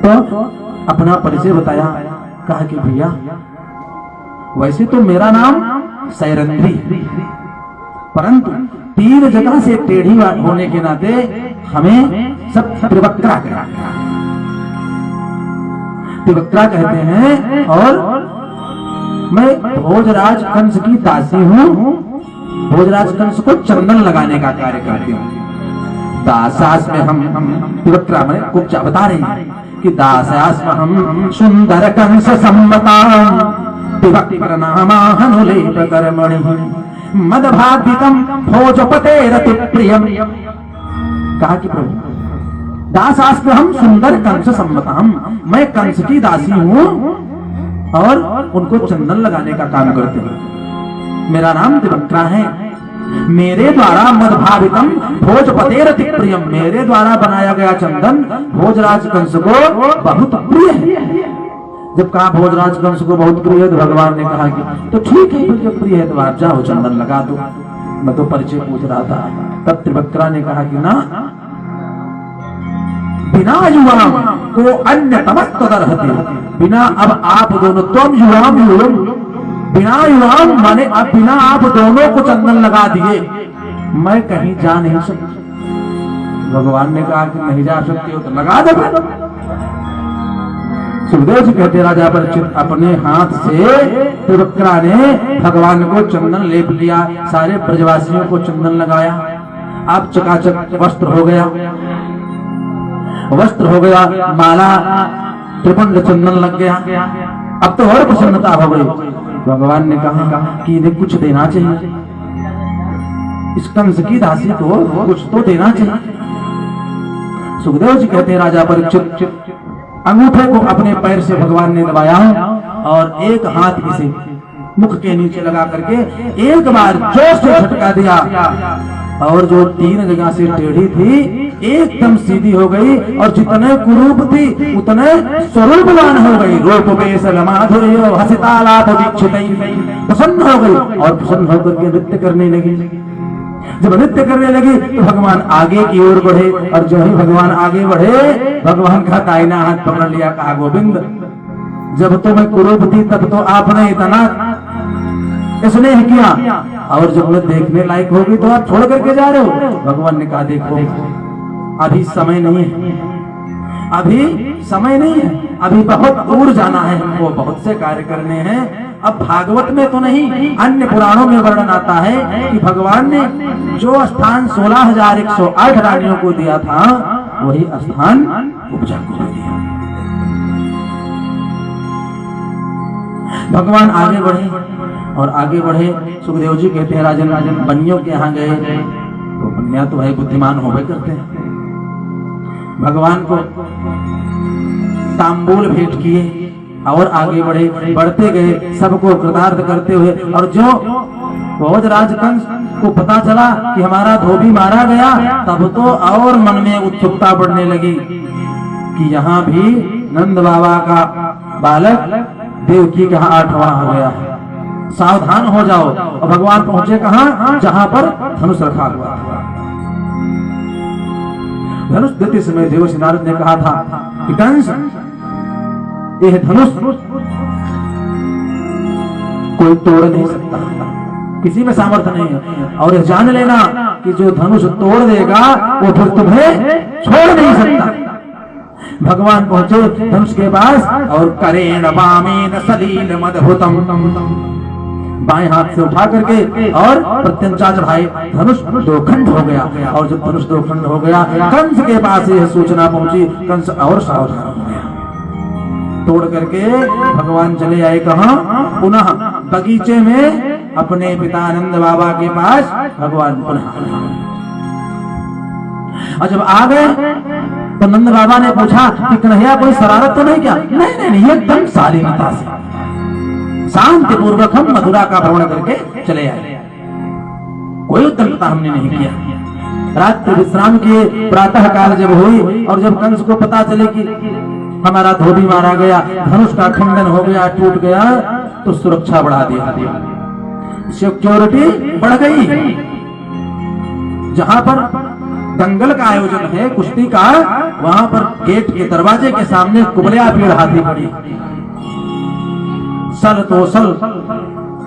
तो अपना परिचय बताया। कहा कि भैया वैसे तो मेरा नाम सैरंध्री, परंतु 3 जगह से टेढ़ी होने के नाते हमें सब त्रिवक्त्रा कहते हैं। और मैं भोजराज कंस की दासी हूँ। भोजराज कंस को चंदन लगाने का कार्य करती हूँ। दासास में हम त्रिवक्त्रा में कुछ बता रहे हैं कि दासास में हम सुंदर कंस सम्मता त्रिवक्त्रनामाहनुलेप कर्मणि मदभावितम भोजपतेरति प्रियम। कहा कि प्रभु दासास में हम सुंदर कंस सम्मतम, मैं कंस की दासी हूँ और उनको चंदन लगाने का काम करते हूँ। मेरा नाम त्रिवक्त्रा है। मेरे द्वारा मदभावितम भोजपतेरति प्रियम, मेरे द्वारा बनाया गया चंदन भोजराज कंस को बहुत प्रिय है। जब कहा भोजराज कंस को बहुत प्रिय है, तो भगवान ने कहा कि तो ठीक है, फिर जब प्रिय है तो आप जाओ चंदन लगा दो, मैं तो परिचय पूछ रहा था। तब त्रिवक्रा ने कहा कि ना, बिना युवाम तो अन्य तमस्तदर्हति, बिना अब आप दोनों, तुम युवाम युवम, बिना युवाम माने अब बिना आप दोनों को चंदन लगा दिए मैं कहीं जा नहीं सकता। भगवान ने कहा कि नहीं जा सकते हो तो लगा दो। सुखदेव जी कहते राजा परीक्षित अपने हाथ से त्रिवक्रा ने भगवान को चंदन लेप लिया, सारे ब्रजवासियों को चंदन लगाया। अब चकाचक वस्त्र हो गया, वस्त्र हो गया, माला त्रिपुंड चंदन लग गया। अब तो और प्रसन्नता हो गई। भगवान ने कहा कि इन्हें कुछ देना चाहिए, इस कंस की दासी को कुछ तो देना चाहिए। सुखदेव जी कहते हैं राजा परीक्षित अंगूठे को अपने पैर से भगवान ने दबाया और एक हाथ इसे मुख के नीचे लगा करके एक बार जोर से झटका दिया और जो 3 जगह से टेढ़ी थी एकदम सीधी हो गई और जितने कुरूप थी उतने स्वरूपवान हो गई। रूप बेस माधुर्य हसितालाप दीक्षितै, प्रसन्न हो गई और प्रसन्न होकर के नृत्य करने लगी। जब नृत्य करने लगी तो भगवान आगे की ओर बढ़े और जो ही भगवान आगे बढ़े भगवान का दाहिना हाथ पकड़ लिया, कहा गोविंद जब तो मैं कुरूप थी तब तो आपने इतना स्नेह किया और जब मैं देखने लायक होगी तो आप छोड़ करके जा रहे हो। भगवान ने कहा देखो अभी समय नहीं है, अभी समय नहीं है, अभी बहुत दूर जाना है, वो बहुत से कार्य करने हैं। अब भागवत में तो नहीं, अन्य पुराणों में वर्णन आता है कि भगवान ने जो स्थान 16,108 रानियों को दिया था वही स्थान उपजा को दिया। भगवान आगे बढ़े और आगे बढ़े। सुखदेव जी कहते हैं राजन बनियों के यहाँ गए तो बनिया तो है बुद्धिमान होवे करते हैं। भगवान को तांबूल भेंट किए और आगे बढ़े, बढ़ते गए सबको कृतार्थ करते हुए। और जो भोजराज कंस को पता चला कि हमारा धोबी मारा गया तब तो और मन में उत्सुकता बढ़ने लगी कि यहाँ भी नंद बाबा का बालक देवकी का 8वां हो गया, सावधान हो जाओ। और भगवान पहुंचे कहाँ, जहां पर धनुष रखा हुआ था। धनुष देते समय देवर्षि नारद ने कहा था कि कंस यह धनुष कोई तोड़ नहीं सकता, किसी में सामर्थ्य नहीं है। और यह जान लेना कि जो धनुष तोड़ देगा वो फिर तुम्हें छोड़ नहीं सकता। भगवान पहुंचे धनुष के पास और करेण वामेन सलील मदभुतम, बाएं हाथ से उठा करके और प्रत्यंचा चढ़ाए। धनुष 2 खंड हो गया और जब धनुष 2 खंड हो गया कंस के पास यह सूचना पहुंची, कंस और सावधान हो गया। तोड़ करके भगवान चले आए कहां, पुनः बगीचे में अपने पिता नंद बाबा के पास भगवान पुनः। और जब आ गए तो नंद बाबा ने पूछा कि कन्हैया कोई शरारत तो नहीं क्या? नहीं नहीं, एकदम शालीनता से शांति पूर्वक हम मथुरा का भ्रमण करके चले आए, कोई उत्तरता हमने नहीं किया। रात्रि विश्राम किए, प्रातः काल जब हुई और जब कंस को पता चले कि हमारा धोबी मारा गया, धनुष का खंडन हो गया, टूट गया, तो सुरक्षा बढ़ा दिया, सिक्योरिटी बढ़ गई। जहां पर दंगल का आयोजन है, कुश्ती का, वहां पर गेट के दरवाजे के सामने कुबलिया पीड़ हाथी खड़ी, सल तो सल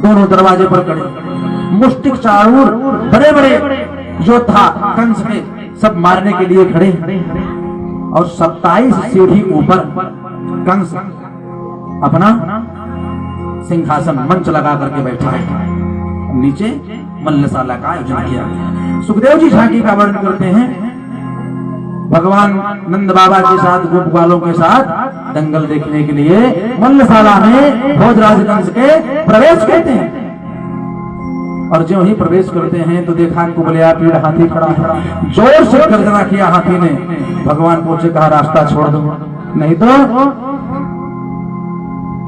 दोनों दरवाजे पर खड़े, मुष्टिक चारूर बड़े बड़े योद्धा कंस के सब मारने के लिए खड़े। और 27 सीढ़ी ऊपर कंस अपना सिंहासन मंच लगा करके बैठा है, नीचे मल्लशाला का आयोजन किया गया। सुखदेव जी झांकी का वर्णन करते हैं, भगवान नंद बाबा के साथ गोप ग्वालों के साथ दंगल देखने के लिए मल्लशाला में भोजराज कंस के प्रवेश करते हैं। और जो ही प्रवेश करते हैं तो देखा कुबलिया पीड़ हाथी खड़ा है, जोर से गर्जना किया हाथी ने। भगवान पूछे, कहा रास्ता छोड़ दो नहीं तो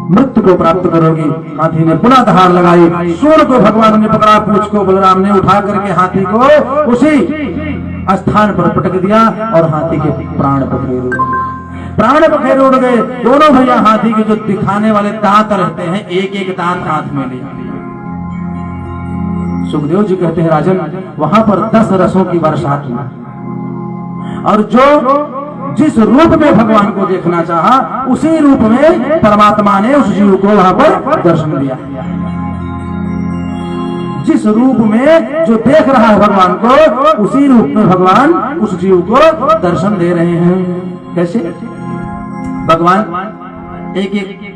मृत्यु को प्राप्त करोगी। हाथी ने पुनः दहाड़ लगाई, सूर को भगवान ने पकड़ा, पूंछ को बलराम ने उठा करके हाथी को उसी स्थान पर पटक दिया और हाथी के प्राण पकड़े। प्राण पखेर उड़ गए। दोनों भैया हाथी के जो दिखाने वाले दांत रहते हैं, एक एक दांत हाथ में लिया। सुखदेव जी कहते हैं राजन, वहां पर 10 रसों की बरसात हुई और जो जिस रूप में भगवान को देखना चाहा, उसी रूप में परमात्मा ने उस जीव को वहां पर दर्शन दिया। जिस रूप में जो देख रहा है भगवान को, उसी रूप में भगवान उस जीव को दर्शन दे रहे हैं। कैसे? भगवान एक एक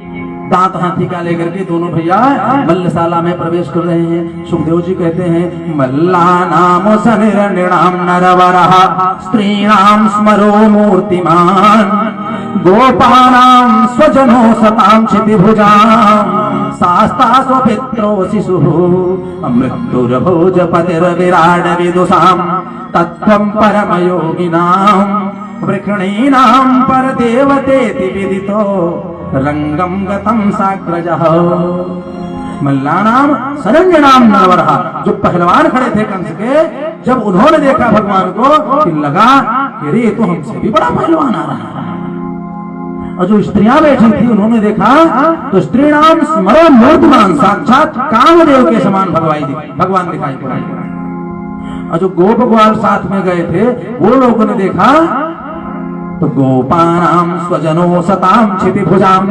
दांत हाथी का लेकर के दोनों भैया मल्लशाला में प्रवेश कर रहे हैं। सुखदेव जी कहते हैं, मल्ला नाम सनिर्णिणाम नरवरः स्त्रीणाम स्मरो मूर्तिमान गोपानाम स्वजनो सताम क्षितिभुजाम शास्ता स्वपित्रो शिशुः मृत्युर्भोज पतिर्विराड विदुषाम तत्त्वं परमयोगिनाम वृक्षणीनाम परदेवतेति विदितो रंगम गतम साग्रजः। मल्लानाम सरंजनाम नरवरः, जो पहलवान खड़े थे कंस के, जब उन्होंने देखा भगवान को कि लगा कि अरे तो हमसे भी बड़ा पहलवान आ रहा है। और जो स्त्रियां बैठी थी उन्होंने देखा तो स्त्रीणाम स्मरो मूर्तिमान, साक्षात कामदेव के समान भगवान दिखाई पड़े। और जो गोप ग्वाल साथ में गए थे वो लोगों ने देखा तो गोपानाम स्वजनो सताम क्षितिभुजाम,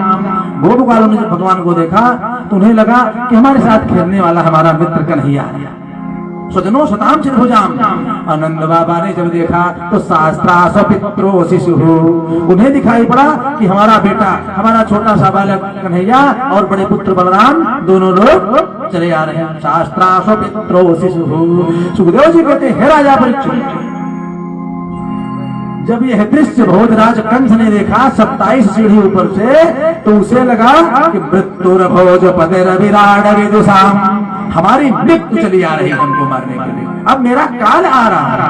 गोप ग्वालों ने जब भगवान को देखा तो उन्हें लगा कि हमारे साथ खेलने वाला हमारा मित्र कन्हैया है। स्वजनो सताम क्षितिभुजाम। आनंद बाबा ने जब देखा तो शास्त्रा स्वपित्रो शिशुः, उन्हें दिखाई पड़ा कि हमारा बेटा, हमारा छोटा सा बालक कन्हैया और बड़े पुत्र बलराम दोनों लोग चले आ रहे हैं। शास्त्रा स्वपित्रो शिशुः। सुखदेव जी कहते हैं, हे राजा परीक्षित, जब यह दृश्य भोजराज कंस ने देखा 27 सीढ़ी ऊपर से, तो उसे लगा कि मृत्युर्भोज पतिर्विराड विदुषाम, हमारी मृत्यु चली आ रही है हमको मारने के लिए, अब मेरा काल आ रहा है।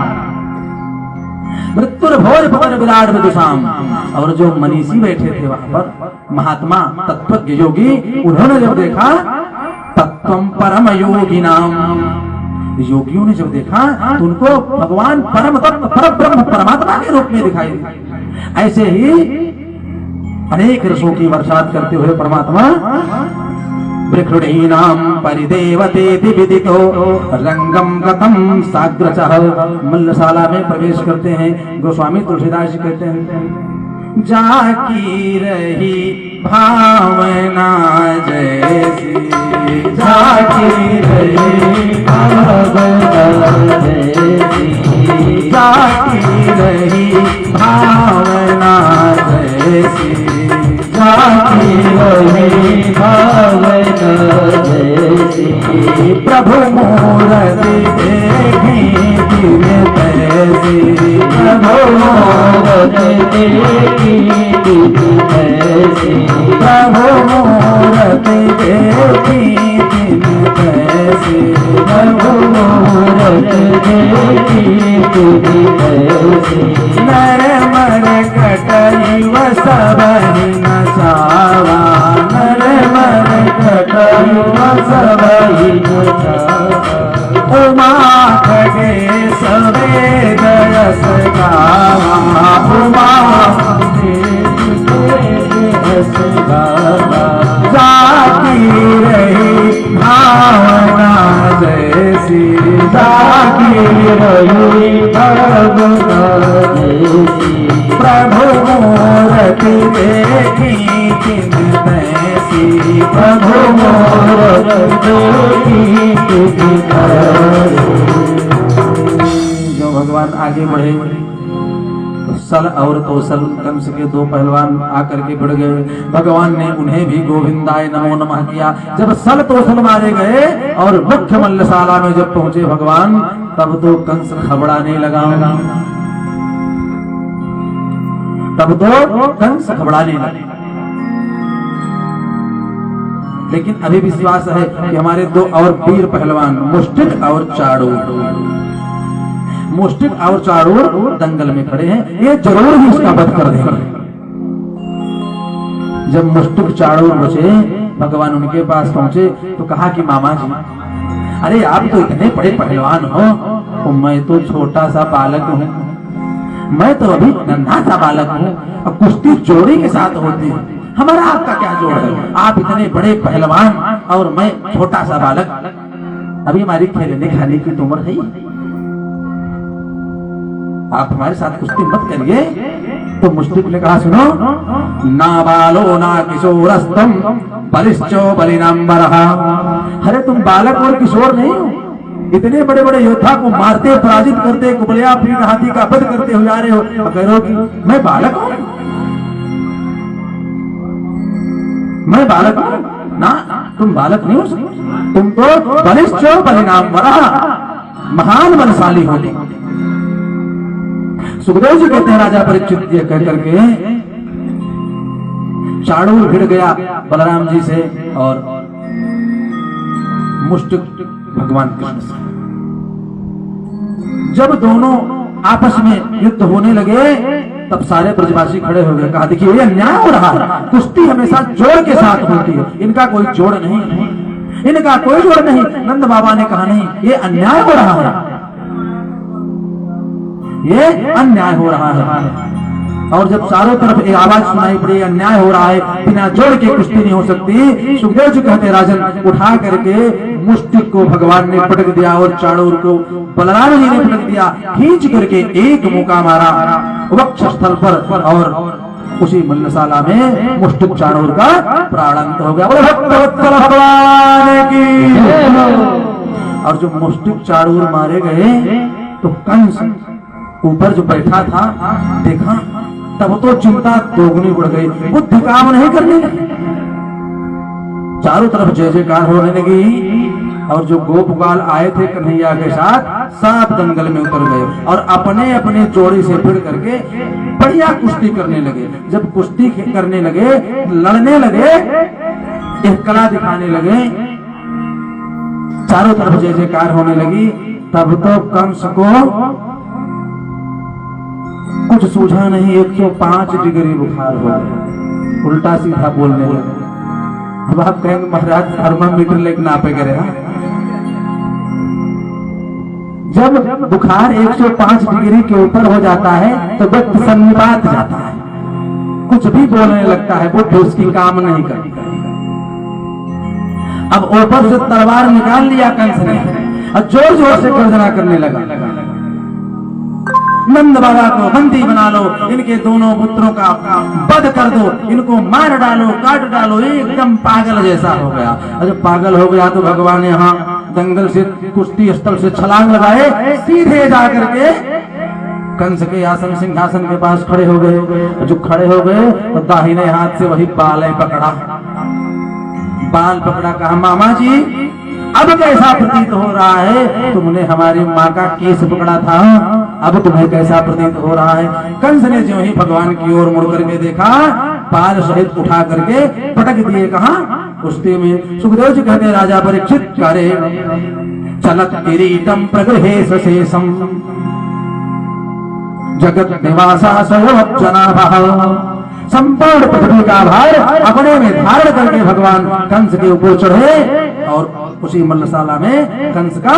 मृत्युर्भोज पतिर्विराड विदुषाम। और जो मनीषी बैठे थे वहां पर, महात्मा तत्वज्ञ योगी, उन्होंने जब देखा तत्वम परम योगिनाम, योगियों ने जब देखा तो उनको भगवान परम तत्व परब्रह्म परमात्मा के रूप में दिखाई दिया। ऐसे ही अनेक रसों की बरसात करते हुए परमात्मा वृक्षणीनाम परिदेवतेति विदितो रंगम गतम साग्रचः, मल्लशाला में प्रवेश करते हैं। गोस्वामी तुलसीदास जी कहते हैं, जाकी रही भावना जैसी, जाकी रही भावना जैसी, जाकी रही भावना जैसी, जाकी रही भावना जैसी, प्रभु मूर्ति देखी दिव्य तैसी, प्रभु मूर्ति देखी दिव्य तैसी, प्रभु मूर्ति देखी दिव्य तैसी, प्रभु मूर्ति देखी दिव्य तैसी, नर मर कटई सबहि नचावा, नर मर कटई सबहि नचावा, उमा खगे सवेद यस गावा, उमा यस गावा, जाकी रही भावना जैसी, जाकी रही भावना जैसी, प्रभु मूर्ति देखी तिन तैसी, प्रभु मूर्ति देखी तिन तैसी। जो भगवान आगे बढ़े तो सल और तोसल कंस के दो पहलवान आकर के भिड़ गए। भगवान ने उन्हें भी गोविंदाय नमो नमः किया। जब सल तोसल मारे गए और मुख्य मल्लशाला में जब पहुंचे भगवान, तब तो कंस घबराने लगा, तब तो कंस घबराने लगा। लेकिन अभी विश्वास है कि हमारे दो और वीर पहलवान मुष्टिक और चाड़ूर, मुष्टिक और चाड़ूर दंगल में खड़े हैं, ये जरूर ही इसका वध कर देंगे। जब मुष्टिक चाड़ूर बचे, भगवान उनके पास पहुंचे तो कहा कि मामा जी, अरे आप तो इतने बड़े पहलवान हो, तो मैं तो छोटा सा बालक हूँ, मैं तो अभी नन्हा सा बालक हूँ और कुश्ती जोड़ी के साथ होती है, हमारा आपका क्या जोड़ है? आप इतने बड़े पहलवान और मैं छोटा सा बालक, अभी हमारी खेलने खाने की तो उम्र है ही। आप हमारे साथ कुश्ती मत करिए। तो मुश्तिक ने कहा, सुनो, ना बालो ना किशोरस्तम बलिश्चो बलिनाम्बरहा। अरे तुम बालक और किशोर नहीं हो, इतने बड़े बड़े योद्धा को मारते पराजित करते कुबलिया पीठ हाथी का वध करते हो जा रहे हो और कह रहे हो कि मैं बालक हूं। मैं बालक हूं ना, तुम बालक नहीं हो सकते, तुम तो बलिश्चो बलिनाम्बरहा, महान बलशाली हो तुम। सुखदेव जी कहते हैं, राजा परीक्षित ये कह करके चाणूर भिड़ गया बलराम जी से और मुष्टिक भगवान कृष्ण से। जब दोनों आपस में युद्ध होने लगे तब सारे ब्रजवासी खड़े हो गए, कहा देखिए ये अन्याय हो रहा है, कुश्ती हमेशा जोड़ के साथ होती है, इनका कोई जोड़ नहीं, इनका कोई जोड़ नहीं। नंद बाबा ने कहा नहीं, ये अन्याय हो रहा है, ये अन्याय हो रहा है। और जब चारों तरफ एक आवाज सुनाई पड़ी, अन्याय हो रहा है, बिना जोड़ के कुश्ती नहीं हो सकती, सुखदेव जी कहते राजन, उठा करके मुष्टिक को भगवान ने पटक दिया और चाणूर को बलराम जी ने पटक दिया, खींच करके एक मुका मारा वक्ष स्थल पर और उसी मल्लशाला में मुष्टिक चाणूर का प्राणांत हो गया। भक्तवत्सल भगवान की। और जो मुष्टिक चाणूर मारे गए तो कंस ऊपर जो बैठा था देखा, तब तो चिंता दोगुनी बढ़ गई, बुद्धि काम नहीं करने लगी, चारों तरफ जय जयकार होने लगी। और जो गोपगाल आए थे कन्हैया के साथ सब दंगल में उतर गए और अपने अपने जोड़ी से भिड़ करके बढ़िया कुश्ती करने लगे। जब कुश्ती करने लगे, लड़ने लगे, एक कला दिखाने लगे, चारों तरफ जय जयकार होने लगी, तब तो कंस को कुछ सूझा नहीं, 105 डिग्री बुखार हो गया, उल्टा सीधा बोलने लगे। अब आप कहेंगे महाराज थर्मामीटर लेकर नापे करे। जब बुखार 105 डिग्री के ऊपर हो जाता है तो व्यक्ति सन्निपात जाता है, कुछ भी बोलने लगता है, बुद्धि उसकी काम नहीं करती। अब ऊपर से तलवार निकाल लिया कंस ने और जोर जोर से गर्जना करने लगा, नंद बाबा को बंदी बना लो, इनके दोनों पुत्रों का वध कर दो, इनको मार डालो, काट डालो, एकदम पागल जैसा हो गया। और जब पागल हो गया तो भगवान यहाँ दंगल से कुश्ती स्थल से छलांग लगाए, सीधे जा करके कंस के आसन सिंहासन के पास खड़े हो गए। जो खड़े हो गए तो दाहिने हाथ से वही बाल पकड़ा, बाल पकड़ा, कहा मामा जी अब कैसा प्रतीत हो रहा है, तुमने हमारी माँ का केस पकड़ा था, अब तुम्हें कैसा प्रतीत हो रहा है। कंस ने जो ही भगवान की ओर मुड़ करके देखा, बाल सहित उठा करके पटक दिए। कहा कुश्ती में। सुखदेव जी कहते राजा परीक्षित करे चलत किरीटम प्रगृहे शेषम जगत निवासा स्वयं संपूर्ण पृथ्वी का भार अपने में धारण करके भगवान कंस के ऊपर चढ़े और उसी मल्लशाला में कंस का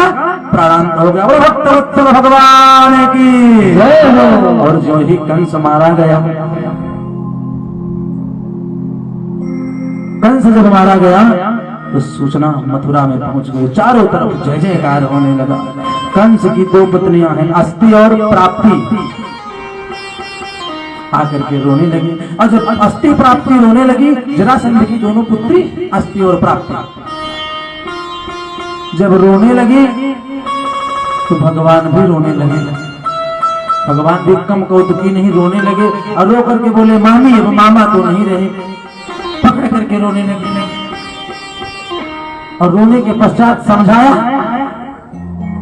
प्राणांत हो गया। भक्तवत्सल भगवान की जय। और जो ही कंस मारा गया, कंस जब मारा गया तो सूचना मथुरा में पहुंच गई, चारों तरफ जय जयकार होने लगा। कंस की 2 पत्नियां हैं, अस्ति और प्राप्ति, आकर के रोने लगी। और जब अस्ति प्राप्ति रोने लगी, जरासंध की दोनों पुत्री अस्ति और प्राप्ति जब रोने लगी तो भगवान भी रोने लगे। भगवान भी कम कौतुकी नहीं, रोने लगे और रो करके बोले मामी, अब मामा तो नहीं रहे, पकड़ करके रोने लगे। और रोने के पश्चात समझाया।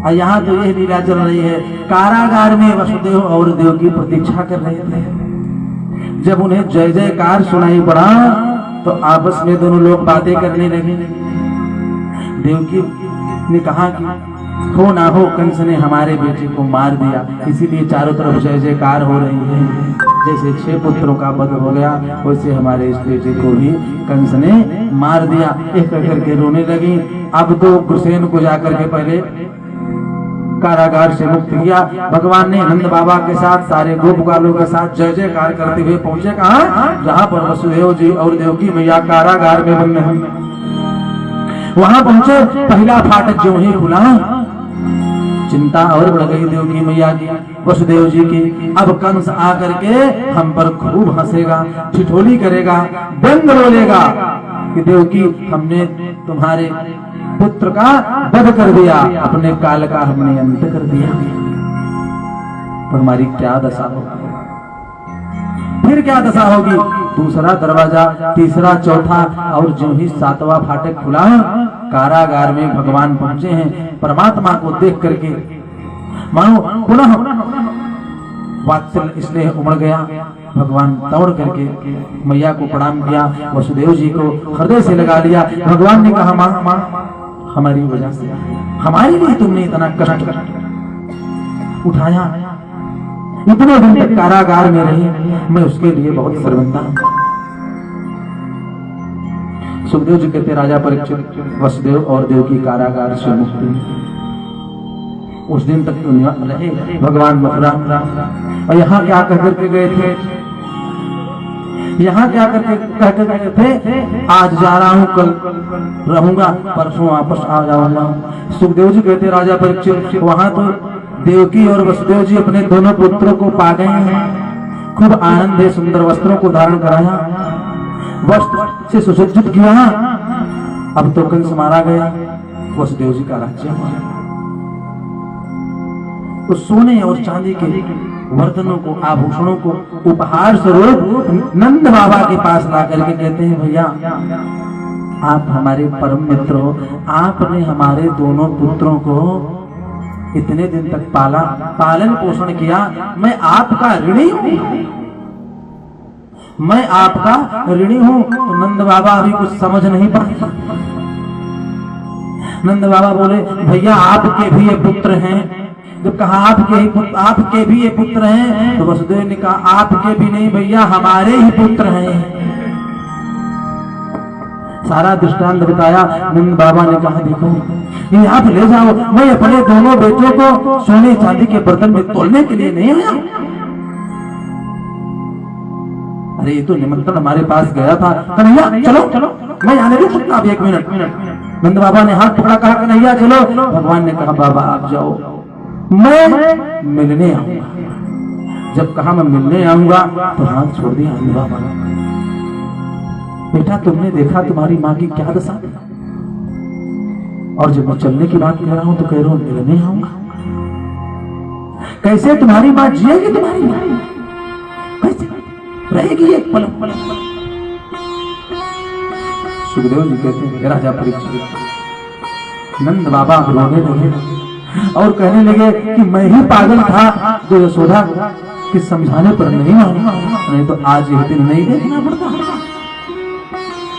और यहाँ तो यह लीला चल रही है, कारागार में वसुदेव और देव की प्रतीक्षा कर रहे थे। जब उन्हें जय जयकार सुनाई पड़ा तो आपस में दोनों लोग बातें करने लगे। देवकी ने कहा कि हो ना हो कंस ने हमारे बेटे को मार दिया, इसीलिए चारों तरफ जय जयकार हो रही है। जैसे 6 पुत्रों का वध हो गया, वैसे हमारे इस बेटे को भी कंस ने मार दिया। एक करके रोने लगी। अब तो हुसैन को जाकर के पहले कारागार से मुक्त किया। भगवान ने नंद बाबा के साथ सारे गोपकालों के साथ जय जयकार करते हुए पहुंचे कहाँ, जहाँ पर वसुदेव जी और देवकी मैया कारागार में बंद हैं। वहां पहुंचे, पहला फाटक जो ही खुला, चिंता और बढ़ गई देवकी मैया की, वसुदेव जी की। अब कंस आकर के हम पर खूब हंसेगा, ठिठोली करेगा, व्यंग बोलेगा कि देवकी हमने तुम्हारे पुत्र का वध कर दिया, अपने काल का हमने अंत कर दिया, तो हमारी क्या दशा होगी, फिर क्या दशा होगी। दूसरा दरवाजा, तीसरा, चौथा और जो ही सातवां फाटक खुला, कारागार में भगवान पहुंचे हैं। परमात्मा को देख करके मानो पुनः वात्सल्य स्नेह उमड़ गया। भगवान दौड़ करके मैया को प्रणाम किया, वसुदेव जी को हृदय से लगा लिया। भगवान ने कहा, मां मां हमारी वजह से, हमारे लिए तुमने इतना कष्ट उठाया, इतने दिन तक कारागार में रही, मैं उसके लिए बहुत शर्मिंदा हूं। सुखदेव जी कहते, राजा परीक्षित, वसुदेव और देवकी कारागार से मुक्ति। उस दिन तक तो रहे भगवान मथुरा, और यहाँ क्या कह करके गए थे, यहाँ क्या करके कह कर गए थे, आज जा रहा हूँ, कल रहूंगा, परसों वापस आ जाऊंगा। सुखदेव जी कहते, राजा परीक्षित, वहां तो देवकी और वसुदेव जी अपने दोनों पुत्रों को पा गए हैं, खूब आनंद है, सुंदर वस्त्रों को धारण कराया, वस्त्र से सुसज्जित किया। अब तो कंस मारा गया, वसुदेव जी का राज्य हुआ। तो सोने और चांदी के बर्तनों को, आभूषणों को उपहार स्वरूप नंद बाबा के पास ला करके कहते हैं, भैया आप हमारे परम मित्र हो, आपने हमारे दोनों पुत्रों को इतने दिन तक पाला, पालन पोषण किया, मैं आपका ऋणी हूं, मैं आपका ऋणी हूं। तो नंद बाबा अभी कुछ समझ नहीं पाए। नंद बाबा बोले, भैया आपके भी ये पुत्र हैं। जब कहा आपके भी ये पुत्र हैं, तो वसुदेव ने कहा, आपके भी नहीं भैया, हमारे ही पुत्र हैं। सारा दृष्टांत बताया। नंद बाबा ने कहा, देखो ये आप ले जाओ, मैं अपने दोनों बेटों को सोने चांदी के बर्तन में तोलने के लिए नहीं आया। अरे ये तो निमंत्रण हमारे पास गया था, कन्हैया चलो चलो, मैं आने नहीं सकता, अब 1 मिनट। नंद बाबा ने हाथ पकड़ा, कहा कन्हैया चलो। भगवान ने कहा, बाबा आप जाओ, मैं मिलने आऊंगा। जब कहा मैं मिलने आऊंगा, तो हाथ छोड़ दिया नंद बाबा ने। बेटा तुमने देखा तुम्हारी माँ की क्या दशा, और जब मैं चलने की बात कह रहा हूं तो कह रहा हूं मिलने आऊंगा। कैसे तुम्हारी माँ जिएगी, तुम्हारी माँ कैसे रहेगी एक पल। सुखदेव जी कहते हैं, राजा परीक्षित, नंद बाबा रोने लगे और कहने लगे कि मैं ही पागल था जो यशोदा के समझाने पर नहीं माना, नहीं तो आज यह दिन नहीं देखना पड़ता।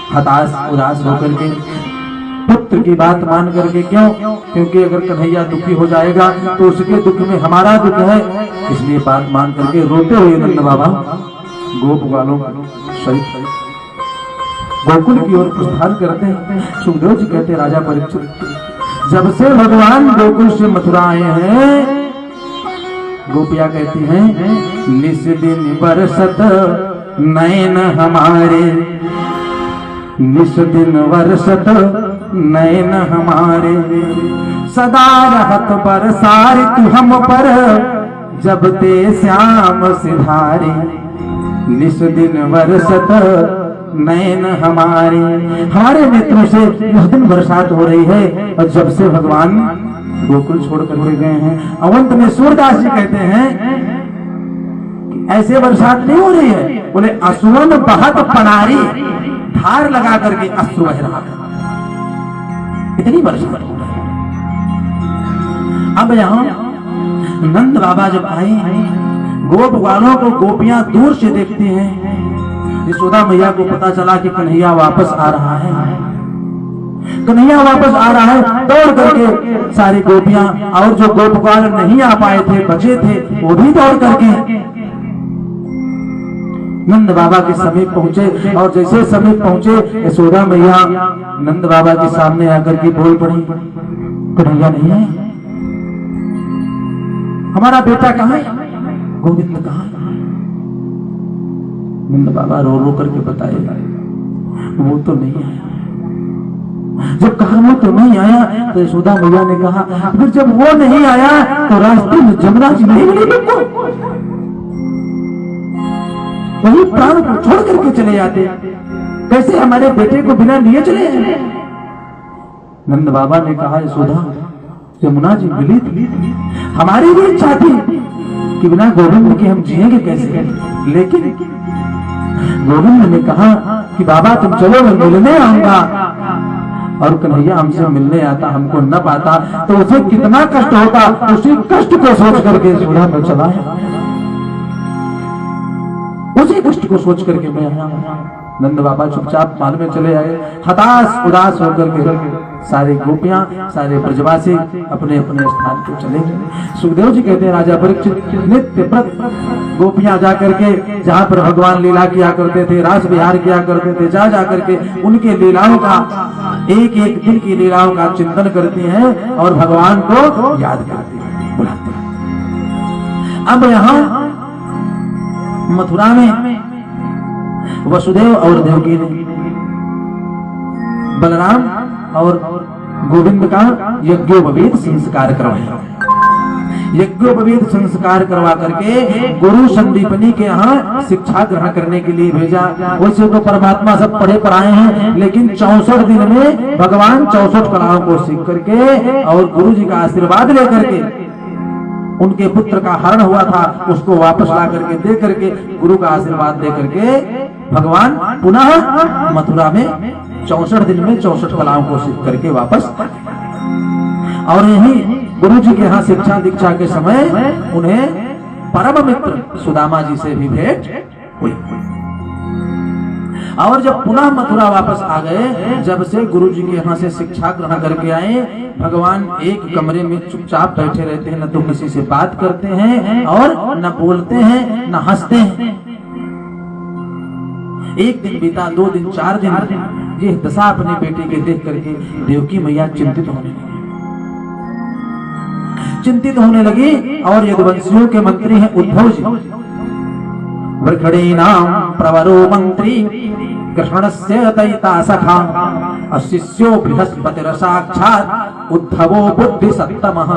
हताश उदास होकर के पुत्र की बात मान करके, क्यों, क्योंकि अगर कन्हैया दुखी हो जाएगा तो उसके दुख में हमारा दुख है, इसलिए बात मान करके रोते हुए नंद बाबा गोप वालों सहित गोकुल की ओर प्रस्थान करते हैं। सुखदेव जी कहते, राजा परीक्षित, जब से भगवान गोकुल से मथुरा आए हैं, गोपिया कहती हैं, निस दिन बरसत नयन हमारे, निस दिन बरसत नयन हमारे, सदा रहत बरसार तू हम पर, जब ते श्याम सिधारे, निस दिन बरसत नयन हमारे नेत्रों से उस दिन बरसात हो रही है। और जब से भगवान गोकुल छोड़ करके गए हैं, अवंत में सूरदास जी कहते हैं कि ऐसे बरसात नहीं हो रही है, बोले असुवन बहत पनारी, धार लगा करके अश्रु बह रहा है, इतनी बरसात हो रही है। अब यहाँ नंद बाबा जब आए, गोप वालों को गोपियां दूर से देखती हैं। यशोदा मैया को पता चला कि कन्हैया वापस आ रहा है, कन्हैया वापस आ रहा है, दौड़ करके सारी गोपियां और जो गोपवाल नहीं आ पाए थे, बचे थे, वो भी दौड़ करके नंद बाबा के समीप पहुंचे। और जैसे समीप पहुंचे, यशोदा मैया नंद बाबा के सामने आकर के बोल पड़ी, कन्हैया नहीं है, हमारा बेटा कहाँ है, गोविंद कहाँ है? नंद बाबा रो रो करके बताएगा वो तो नहीं आया। जब कहा वो तो नहीं आया तो यशोदा मैया ने कहा फिर जब वो नहीं आया तो रास्ते में जमुना जी नहीं मिली तुमको, वही प्राण को छोड़ करके चले जाते, कैसे हमारे बेटे को बिना लिए चले आए? नंद बाबा ने कहा यशोदा यमुना जी मिली थी, हमारी भी इच्छा थी कि बिना गोविंद के हम जिएंगे कैसे, लेकिन गोविंद ने कहा कि बाबा तुम चलो मैं मिलने आऊंगा, और कन्हैया हमसे मिलने आता हमको न पाता तो उसे कितना कष्ट होता, उसी कष्ट को सोच करके यशोदा में चला है, उसी कष्ट को सोच करके मैं आया। नंद बाबा चुपचाप माल में चले आए, हताश उदास होकर के सारे गोपियां सारे ब्रजवासी अपने अपने स्थान पर चले गए। सुखदेव जी कहते हैं राजा परीक्षित नित्य व्रत गोपियां जाकर के जहां पर भगवान लीला किया करते थे, रास विहार किया करते थे, जा जाकर के उनके लीलाओं का एक एक दिन की लीलाओं का चिंतन करती हैं और भगवान को याद करती हैं, बुलाती हैं। अब यहाँ मथुरा में वसुदेव और देवकी ने बलराम और गोविंद का यज्ञोपवीत संस्कार करवाया। यज्ञोपवीत संस्कार करवा करके गुरु संदीपनी के यहाँ शिक्षा ग्रहण करने के लिए भेजा। वैसे तो परमात्मा सब पढ़े पढ़ाए हैं, लेकिन 64 दिन में भगवान 64 कलाओं को सीख करके और गुरु जी का आशीर्वाद लेकर के उनके पुत्र का हरण हुआ था उसको वापस ला करके दे करके गुरु का आशीर्वाद दे करके भगवान पुनः मथुरा में 64 दिन में 64 कलाओं को सीख करके वापस, और यही गुरु जी के यहाँ शिक्षा दीक्षा के समय उन्हें परम मित्र सुदामा जी से भी भेंट हुई। और जब पुनः मथुरा वापस आ गए, जब से गुरु जी के यहाँ से शिक्षा ग्रहण करके आए, भगवान एक कमरे में चुपचाप बैठे रहते हैं, न तो किसी से बात करते हैं और न बोलते हैं न हंसते हैं। एक दिन बीता, 2 दिन, 4 दिन, ये दशा अपने बेटे के देख करके देवकी मैया चिंतित होने लगी और यदुवंशियों के मंत्री हैं उद्धव जी, वृखड़ीनां प्रवरो मंत्री कृष्णस्य दयिता सखा अशिष्यो बृहस्पतिर्साक्षात् उद्धवो बुद्धि सत्तमः।